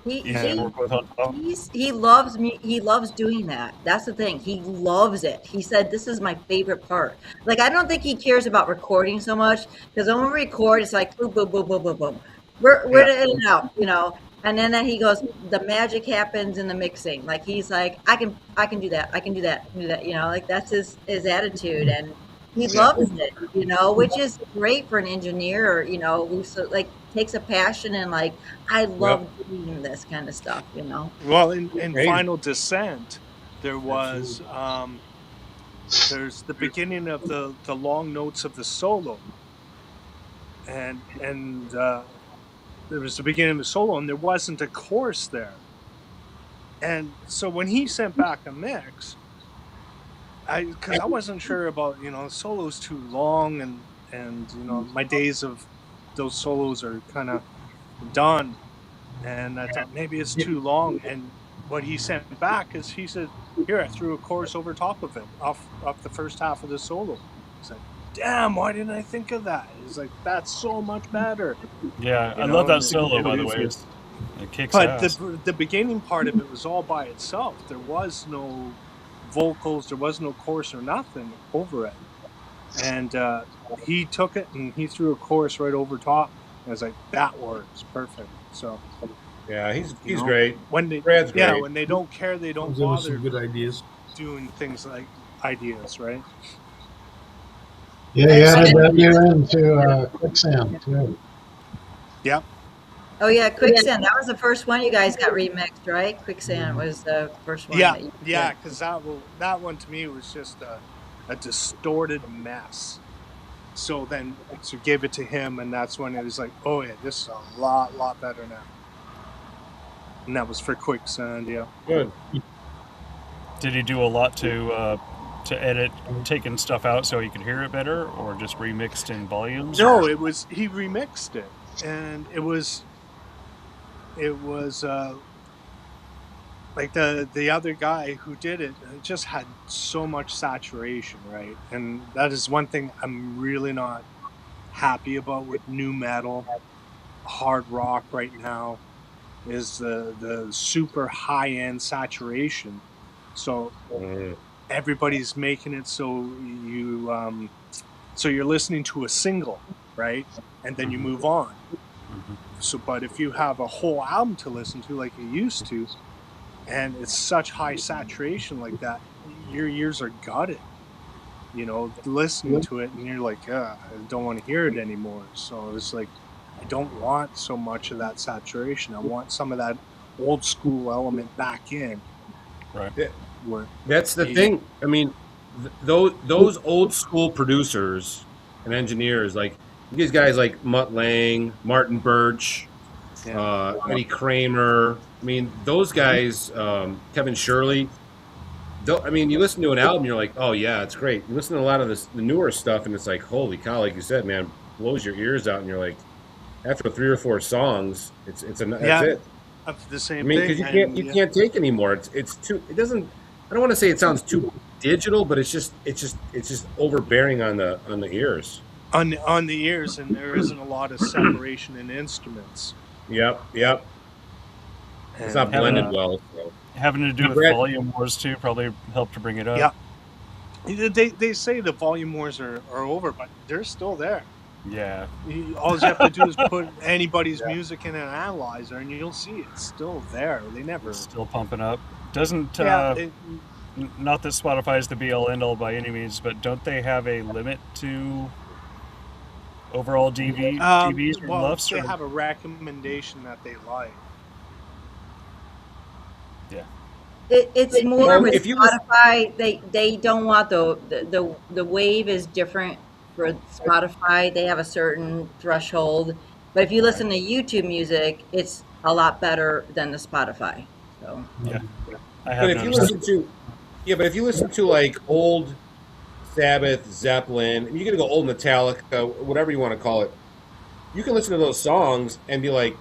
He loves me. He loves doing that. That's the thing. He loves it. He said, "This is my favorite part." Like, I don't think he cares about recording so much, because when we record, it's like boom, boom, boom, boom, boom, boom. We're in and out, And then he goes, the magic happens in the mixing. Like, he's like, I can do that. I can do that. Like, that's his attitude, and he loves it. Which is great for an engineer. Who takes a passion and like, I love doing this kind of stuff. Well, in Final Descent, there was there's the beginning of the long notes of the solo, and there was the beginning of the solo, and there wasn't a chorus there. And so when he sent back a mix, because I wasn't sure about the solo's too long, and my days of those solos are kind of done, and I thought maybe it's too long. And what he sent back is, he said, here, I threw a chorus over top of it off the first half of the solo. It's like, damn, why didn't I think of that? It's like, that's so much better. Yeah, I love that solo, by the way. It kicks ass. But the beginning part of it was all by itself. There was no vocals, there was no chorus or nothing over it. And he took it and he threw a chorus right over top. I was like, that works perfect. So yeah, he's great. Brad's great. When they don't care, they don't bother. Some good ideas. Doing things like ideas, right? Yeah, he added that year into Quicksand too. Yep. Oh yeah, Quicksand. That was the first one you guys got remixed, right? Quicksand was the first one. Yeah, because that one to me was just a distorted mess. So then, gave it to him, and that's when it was like, oh yeah, this is a lot better now. And that was for Quicksand, yeah. Good. Did he do a lot to edit, taking stuff out so he could hear it better, or just remixed in volumes? No, he remixed it, and it was like the other guy who did it just had so much saturation, right? And that is one thing I'm really not happy about with new metal, hard rock right now, is the super high end saturation. So everybody's making it so you're listening to a single, right? And then you move on. So, but if you have a whole album to listen to like you used to, and it's such high saturation like that, your ears are gutted, listening to it, and you're like, I don't want to hear it anymore. So it's like, I don't want so much of that saturation. I want some of that old school element back in. Right. That's the thing. I mean, those old school producers and engineers, like these guys like Mutt Lange, Martin Birch, Eddie Kramer. I mean, those guys, Kevin Shirley. I mean, you listen to an album, you're like, oh yeah, it's great. You listen to a lot of the newer stuff, and it's like, holy cow, like you said, man, blows your ears out, and you're like, after 3 or 4 songs, that's it. The same. I mean, because you can't take anymore. It's too. It doesn't. I don't want to say it sounds too digital, but it's just overbearing on the ears. On the ears, and there isn't a lot of separation in instruments. Yep. It's not blended well. So. Having to do with volume wars too probably helped to bring it up. Yeah. They say the volume wars are over, but they're still there. Yeah. All you have to do is put anybody's music in an analyzer, and you'll see it's still there. They never still pumping up. Doesn't not that Spotify is the be all end all by any means, but don't they have a limit to overall DVs or Well, luffs? they Or? have a recommendation that they like. Yeah. It's more Well, with if you listen- Spotify. They don't want the wave is different for Spotify. They have a certain threshold, but if you listen to YouTube music, it's a lot better than the Spotify. So Yeah. I But have if you noticed. but if you listen to like old Sabbath, Zeppelin, and you're gonna go old Metallica, whatever you want to call it, you can listen to those songs and be like,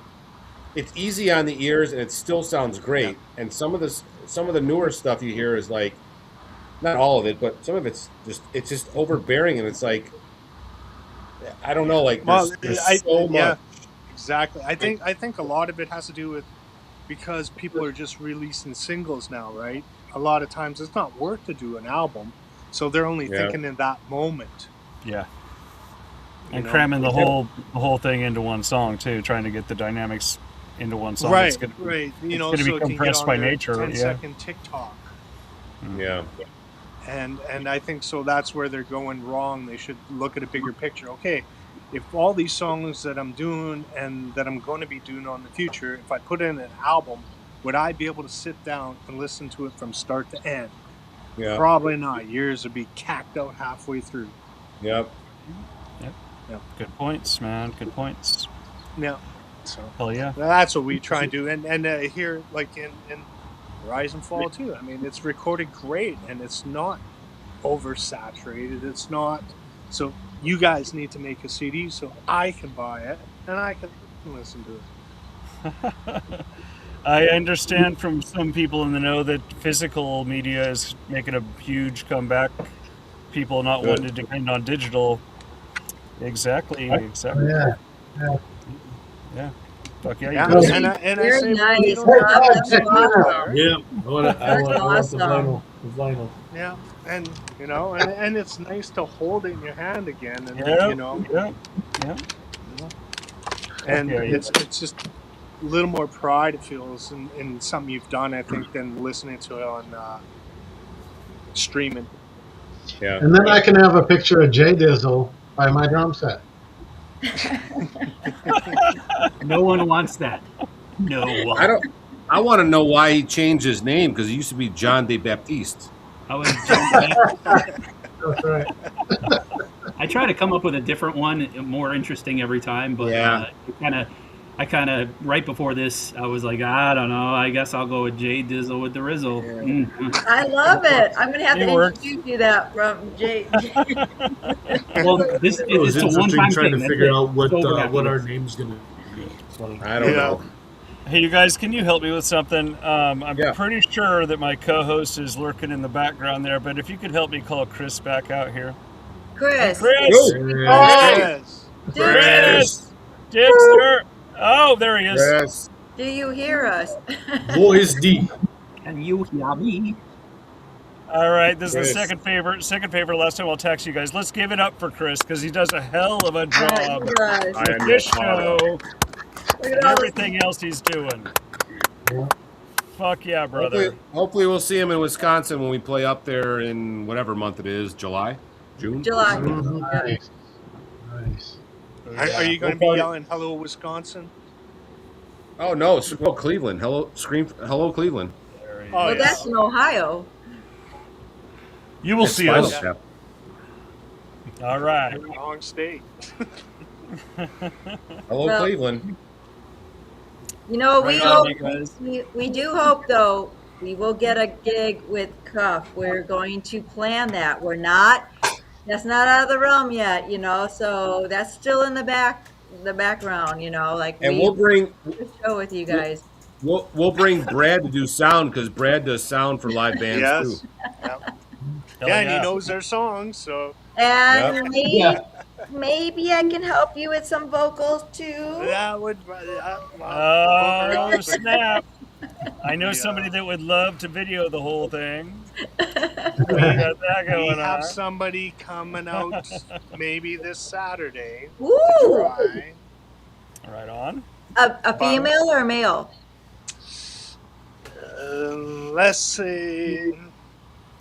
it's easy on the ears and it still sounds great. And some of the newer stuff you hear is like, not all of it, but some of it's just overbearing, and it's like, I don't know, like there's so much. Yeah, exactly. I think a lot of it has to do with because people are just releasing singles now, right? A lot of times it's not worth to do an album, so they're only thinking in that moment. Yeah. You And know? cramming the whole thing into one song too, trying to get the dynamics into one song. Right, It's gonna, right. You it's know, gonna so be it can get compressed on by their nature. 10-second TikTok. Yeah. And I think so that's where they're going wrong. They should look at a bigger picture. Okay, if all these songs that I'm doing and that I'm going to be doing on the future, if I put in an album, would I be able to sit down and listen to it from start to end? Yeah. Probably not. Yours would be cacked out halfway through. Yep. Yep. Good points, man. Good points. Yeah. So Hell yeah. that's what we try and do. And here, like in Rising Fall too. I mean, it's recorded great, and it's not oversaturated. It's not. So you guys need to make a CD so I can buy it and I can listen to it. I understand from some people in the know that physical media is making a huge comeback. People not wanting to depend on digital. Exactly. Yeah. Yeah. Fuck yeah. Yeah, You guys. and I very say, nice. you don't have to That's awesome. Yeah, I want That's the awesome. vinyl. Yeah, and you know, and it's nice to hold it in your hand again, and Yeah. you know, Yeah. and Yeah, yeah. it's just a little more pride it feels in something you've done, I think, than listening to it on streaming. Yeah. And then I can have a picture of Jay Dizzle by my drum set. No one wants that. No one. I want to know why he changed his name, because he used to be John de Baptiste. I was jumping back. That's right. I try to come up with a different one, more interesting every time. But I kind of right before this, I was like, I don't know. I guess I'll go with Jay Dizzle with the Rizzle. I love it. I'm gonna have It to works. introduce you that from Jay. Well, this It was is a interesting one-time trying thing. to figure out what That's it. what our name's gonna be. So, I don't know. Hey, you guys, can you help me with something? I'm Yeah. pretty sure that my co-host is lurking in the background there, but if you could help me call Chris back out here. Chris. Chris! Yes. Chris! Dipster! Oh, there he is. Yes. Do you hear us? Boys D. And you hear me? All right, this is Chris. the second favorite. Last time I'll text you guys. Let's give it up for Chris because he does a hell of a job Yes. I with am this your father. show Look and at all this- everything else he's doing. Fuck yeah, brother. Hopefully we'll see him in Wisconsin when we play up there in whatever month it is, July? June? July. Nice. Nice. Are you going to be yelling "Hello, Wisconsin"? Oh no, it's Cleveland. Hello Cleveland. There he Oh, Well, is. that's in Ohio. You will It's see Spinal us. Tap. All right. Wrong state. Hello Well- Cleveland. You know, we Right on, hope you guys. we do hope though we will get a gig with KuF. We're going to plan that. We're not. That's not out of the realm yet, you know. So that's still in the background, you know. Like And we'll bring a show with you guys. we'll bring Brad to do sound, because Brad does sound for live bands Yes. too. Hell Yeah, and he knows their songs, so And Yep. maybe I can help you with some vocals too. that would. Oh, snap. I know somebody that would love to video the whole thing. We got that We going have on. somebody coming out maybe this Saturday to Ooh, try. Right on. a female or a male? Let's see.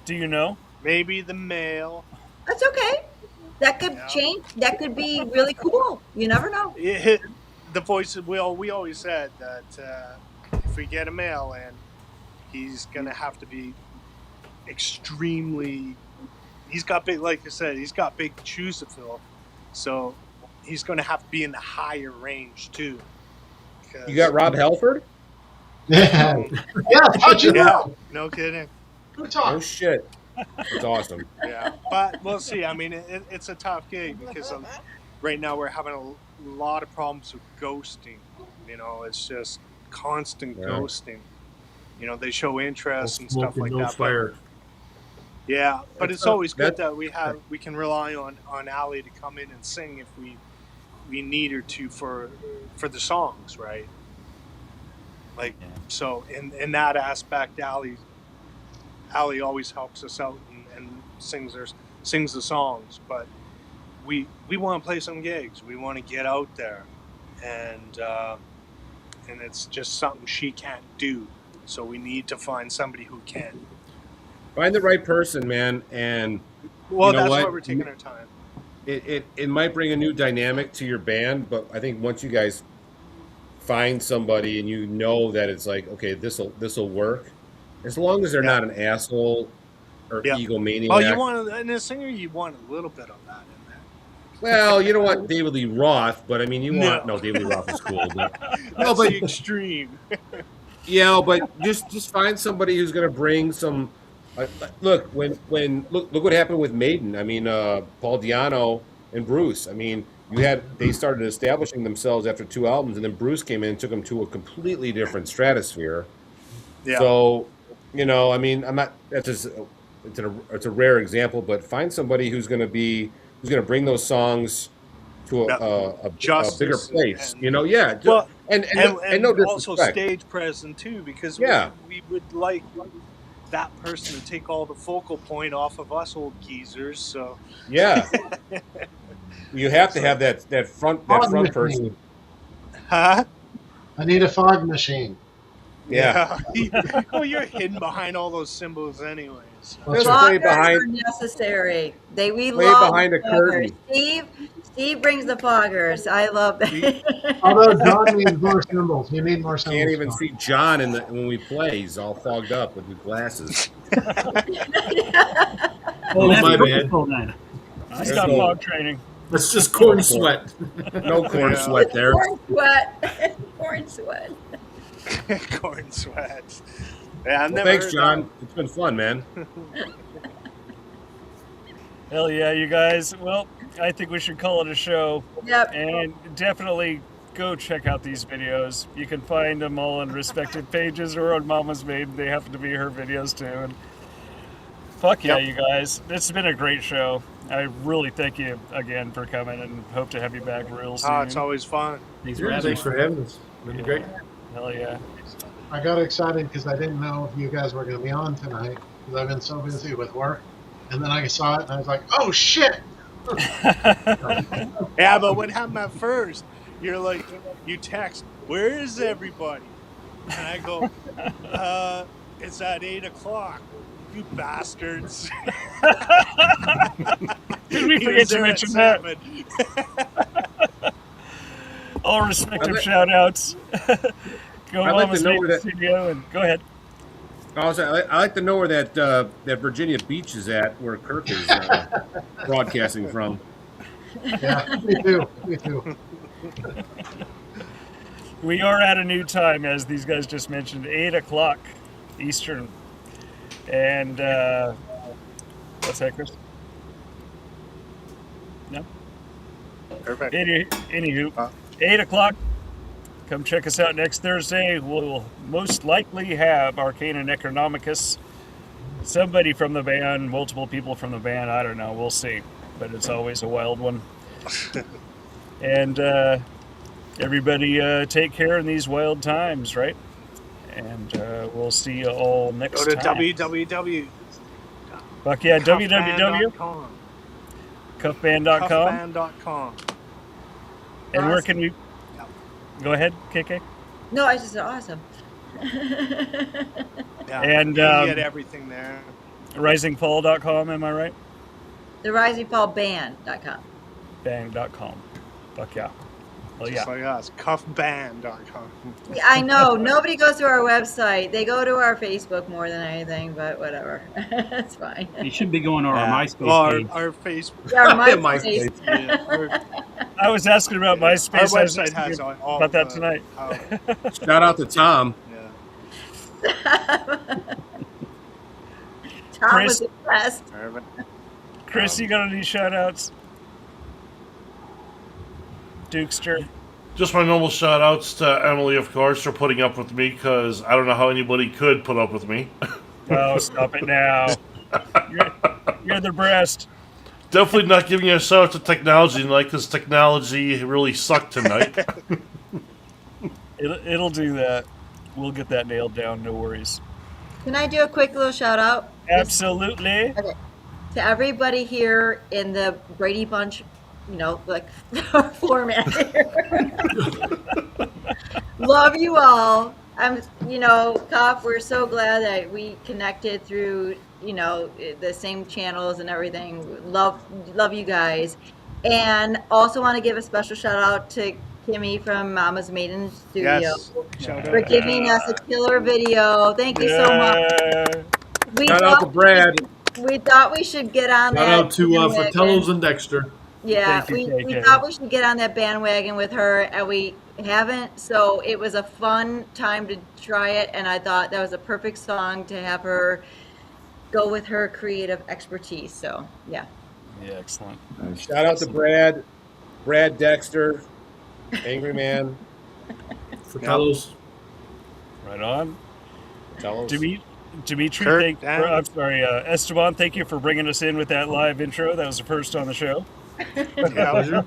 Do you know? Maybe the male. That's okay. that could change. That could be really cool. You never know. The voice. We always said that if we get a male in, he's gonna have to be extremely. He's got big, like I said, he's got big shoes to fill. So he's gonna have to be in the higher range too. You got Rob Halford? Yeah. Yeah. How'd you Yeah, know? no kidding. Who Oh talked? shit, that's awesome. Yeah, but we'll see. I mean, it's a tough gig because right now we're having a lot of problems with ghosting. You know, it's just constant Yeah. ghosting. You know, they show interest No and stuff smoke like and no that. fire. Yeah, but That's it's always good that's- that we can rely on Allie to come in and sing if we need her to for the songs, right? Like so in that aspect, Allie always helps us out and sings the songs. But we want to play some gigs. We want to get out there, and it's just something she can't do. So we need to find somebody who can. Find the right person, man, and Well, you know that's what? why we're taking our time. It might bring a new dynamic to your band, but I think once you guys find somebody and you know that it's like, okay, this'll work, as long as they're not an asshole or egomaniac. Oh, you want in a singer, you want a little bit of that in there. Well, you don't want David Lee Roth, but I mean, you want David Lee Roth is cool, but That's the extreme. yeah, but just find somebody who's going to bring some. Look what happened with Maiden. I mean, Paul Di'Anno and Bruce. I mean, they started establishing themselves after 2 albums, and then Bruce came in and took them to a completely different stratosphere. Yeah. So, you know, I mean, I'm not. That's just it's a rare example, but find somebody who's going to bring those songs to a bigger place. And, you know, yeah. Well, and no also disrespect. stage present too, because we would like that person to take all the focal point off of us old geezers. So yeah, you have to have that front person. Huh? I need a fog machine. Yeah. Well, you're hidden behind all those symbols anyways. So. Just play Foggers behind. are necessary. We Play love behind a foggers. curtain. Steve brings the foggers. I love that. Although John needs more symbols. You need more symbols. Can't even see John when we play. He's all fogged up with his glasses. Oh, that's my bad. purposeful then. He's got fog training. That's just corn sweat. No corn sweat there. Corn sweat. Corn sweat. Corn sweat. Yeah, Well, thanks, John. It's been fun, man. Hell yeah, you guys. Well, I think we should call it a show. Yep. And definitely go check out these videos. You can find them all on respective pages or on Mama's Maiden. They happen to be her videos too. And fuck yeah, you guys. It's been a great show. I really thank you again for coming and hope to have you back real soon. Oh, it's always fun. Thanks for having us. Been great. Hell yeah. I got excited because I didn't know if you guys were going to be on tonight because I've been so busy with work. And then I saw it and I was like, oh shit. Yeah, but what happened at first? You're like, you text, where is everybody? And I go, it's at 8:00. You bastards. Did we forget to mention that? All respective shout outs. Go I'd like Mama's to know Maiden where that- Studio and go ahead. I like to know where that Virginia Beach is at, where Kirk is broadcasting from. Yeah, me too. Me too. We are at a new time, as these guys just mentioned, 8:00 Eastern. And what's that, Chris? No? Perfect. Anywho, 8:00. Come check us out next Thursday. We'll most likely have Arcane and Necronomicus. Somebody from the band, multiple people from the band, I don't know, we'll see. But it's always a wild one. And everybody take care in these wild times, right? And we'll see you all next Go to time. www. Fuck yeah, www. KuFband.com. KuFband.com. And where can we... Go ahead, KK. No, I just said awesome. Yeah, And you get everything there. risingfall.com, am I right? The Rising Fall Band.com. Bang.com. Fuck yeah. Well, Just yeah. like us, KuFBand.com. Yeah, I know. Nobody goes to our website. They go to our Facebook more than anything, but whatever. It's fine. You should be going to our MySpace Well, page. our Facebook. Yeah, our MySpace. MySpace. Yeah, I was asking about our MySpace. I was website has asking all about that the- tonight. Shout out to Tom. Yeah. Tom was Chris- impressed. Chris, you got any shout outs? Dukester. Just my normal shout outs to Emily, of course, for putting up with me, because I don't know how anybody could put up with me. Oh, stop it now. You're the breast. Definitely not giving you a shout out to technology tonight, because technology really sucked tonight. It'll do that. We'll get that nailed down. No worries. Can I do a quick little shout out? Absolutely. Okay. To everybody here in the Brady Bunch, like format here. Love you all. KuF, we're so glad that we connected through, the same channels and everything. Love you guys. And also want to give a special shout out to Kimmy from Mama's Maiden Studio Yes. Shout for out. giving us a killer video. Thank you so much. We Shout out to thought- Brad. We thought we should get on Shout that. out to bandwagon. Fratello's and Dexter. Yeah, Thank you, we KK. thought we should get on that bandwagon with her, and we haven't. So it was a fun time to try it, and I thought that was a perfect song to have her go with her creative expertise. So yeah. Yeah, excellent. Shout out to Brad Dexter, Angry Man. Fratello's. Right on. Tell us. Dimitri, Kurt, I'm sorry, Esteban, thank you for bringing us in with that live intro. That was the first on the show. Yeah.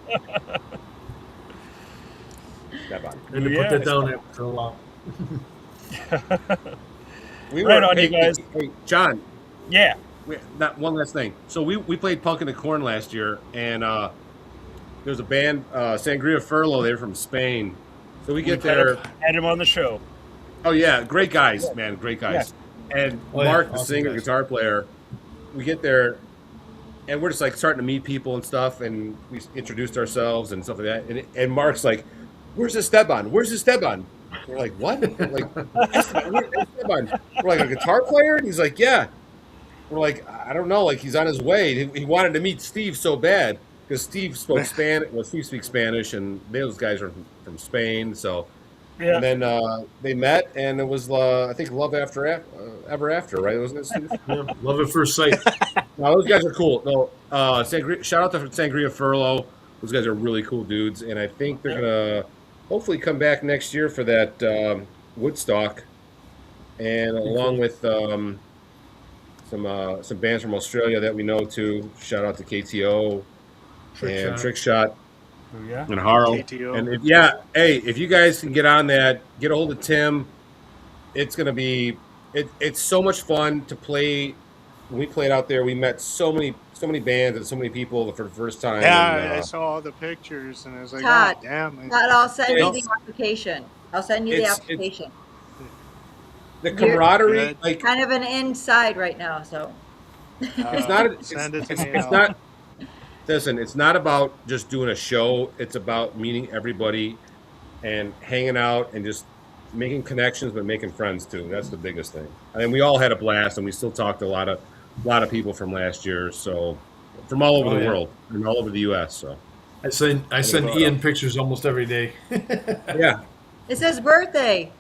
And to Yeah. put that down there for a while. Right on, you guys. Hey, John, Yeah. not one last thing. So we played Punk in the Corn last year, and there was a band, Sangria Furlough. They're from Spain. So we get there. Had him on the show. Oh yeah, great guys, man, great guys. And Oh, yeah, Mark, the awesome singer, guys. guitar player, we get there, and we're just like starting to meet people and stuff, and we introduced ourselves and stuff like that. And Mark's like, "Where's Esteban? Where's Esteban?" We're like, "What?" We're like, "Esteban, where's Esteban?" We're like, "A guitar player?" And he's like, "Yeah." We're like, "I don't know. Like, he's on his way. He wanted to meet Steve so bad because Steve spoke Spanish. Well, Steve speaks Spanish, and those guys are from Spain, so." Yeah. And then they met, and it was I think Love Ever After, right? Wasn't it, Steve? Yeah, love at first sight. No, those guys are cool. No, shout out to Sangria Furlough. Those guys are really cool dudes, and I think they're gonna hopefully come back next year for that Woodstock, and along with some bands from Australia that we know too. Shout out to KTO and Trick Shot. Oh, yeah. And Harl. KTO. And if you guys can get on that, get a hold of Tim. It's gonna be it's so much fun to play. When we played out there, we met so many bands and so many people for the first time. Yeah, and, I saw all the pictures, and I was like, Todd. "Oh, damn!" Todd, I'll send you the It's- application. I'll send you the It's- application. the camaraderie, Good. like Kind of an inside right now, so. it's not. Send it to me. It's not. Listen, it's not about just doing a show. It's about meeting everybody and hanging out and just making connections, but making friends too. That's the biggest thing. I mean, we all had a blast, and we still talked to a lot of people from last year. So from all over the world and all over the U.S. So I send Ian pictures almost every day. yeah, It's his birthday.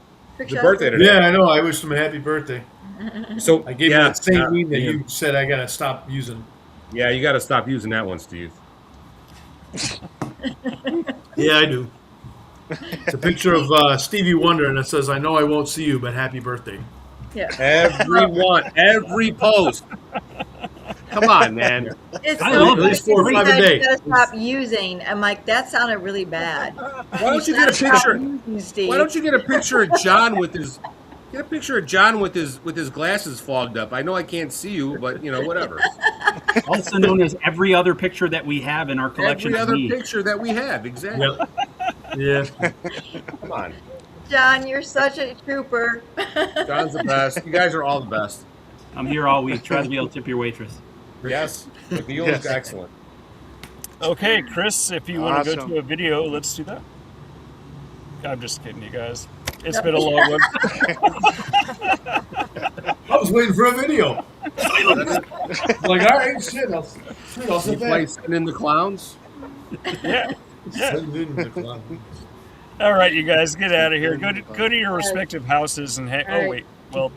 it's your birthday today. Yeah, I know. I wished him a happy birthday. So I gave yeah, him that same weed that yeah. you said I gotta stop using. Yeah, you got to stop using that one, Steve. Yeah, I do. It's a picture of Stevie Wonder, and it says, "I know I won't see you, but happy birthday." Yeah. Every post. Come on, man. It's I so love it. At least 4 or funny 5 a that day. you gotta stop using. I'm like, that sounded really bad. Why don't you get a picture? Steve. Why don't you get a picture of John with his? Get a picture of John with his glasses fogged up. I know I can't see you, but whatever. Also known as every other picture that we have in our collection Every of other me. picture that we have, exactly. Yeah. Come on, John, you're such a trooper. John's the best. You guys are all the best. I'm here all week. Try to be able to tip your waitress. Yes, the viola is Yes. excellent. Okay, Chris, if you want to go Awesome. to a video, let's do that. I'm just kidding, you guys. It's been a long one. I was waiting for a video. Like, all right, shit, I'll You sit play back. Send in the Clowns? Yeah. Yeah. Send in the clown. All right, you guys, get out of here. Go to your respective houses and hang. Oh wait. Well.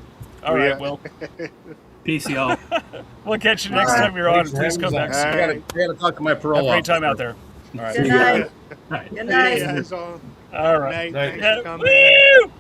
All right. Well, Peace, y'all. we'll catch you next time you're on. Please come back. All I gotta talk to my Have parole a great officer. time out there. All right. Good night. All right. Good Hey, night. guys, all All right. night. Night. Thanks Yeah. for coming. Woo!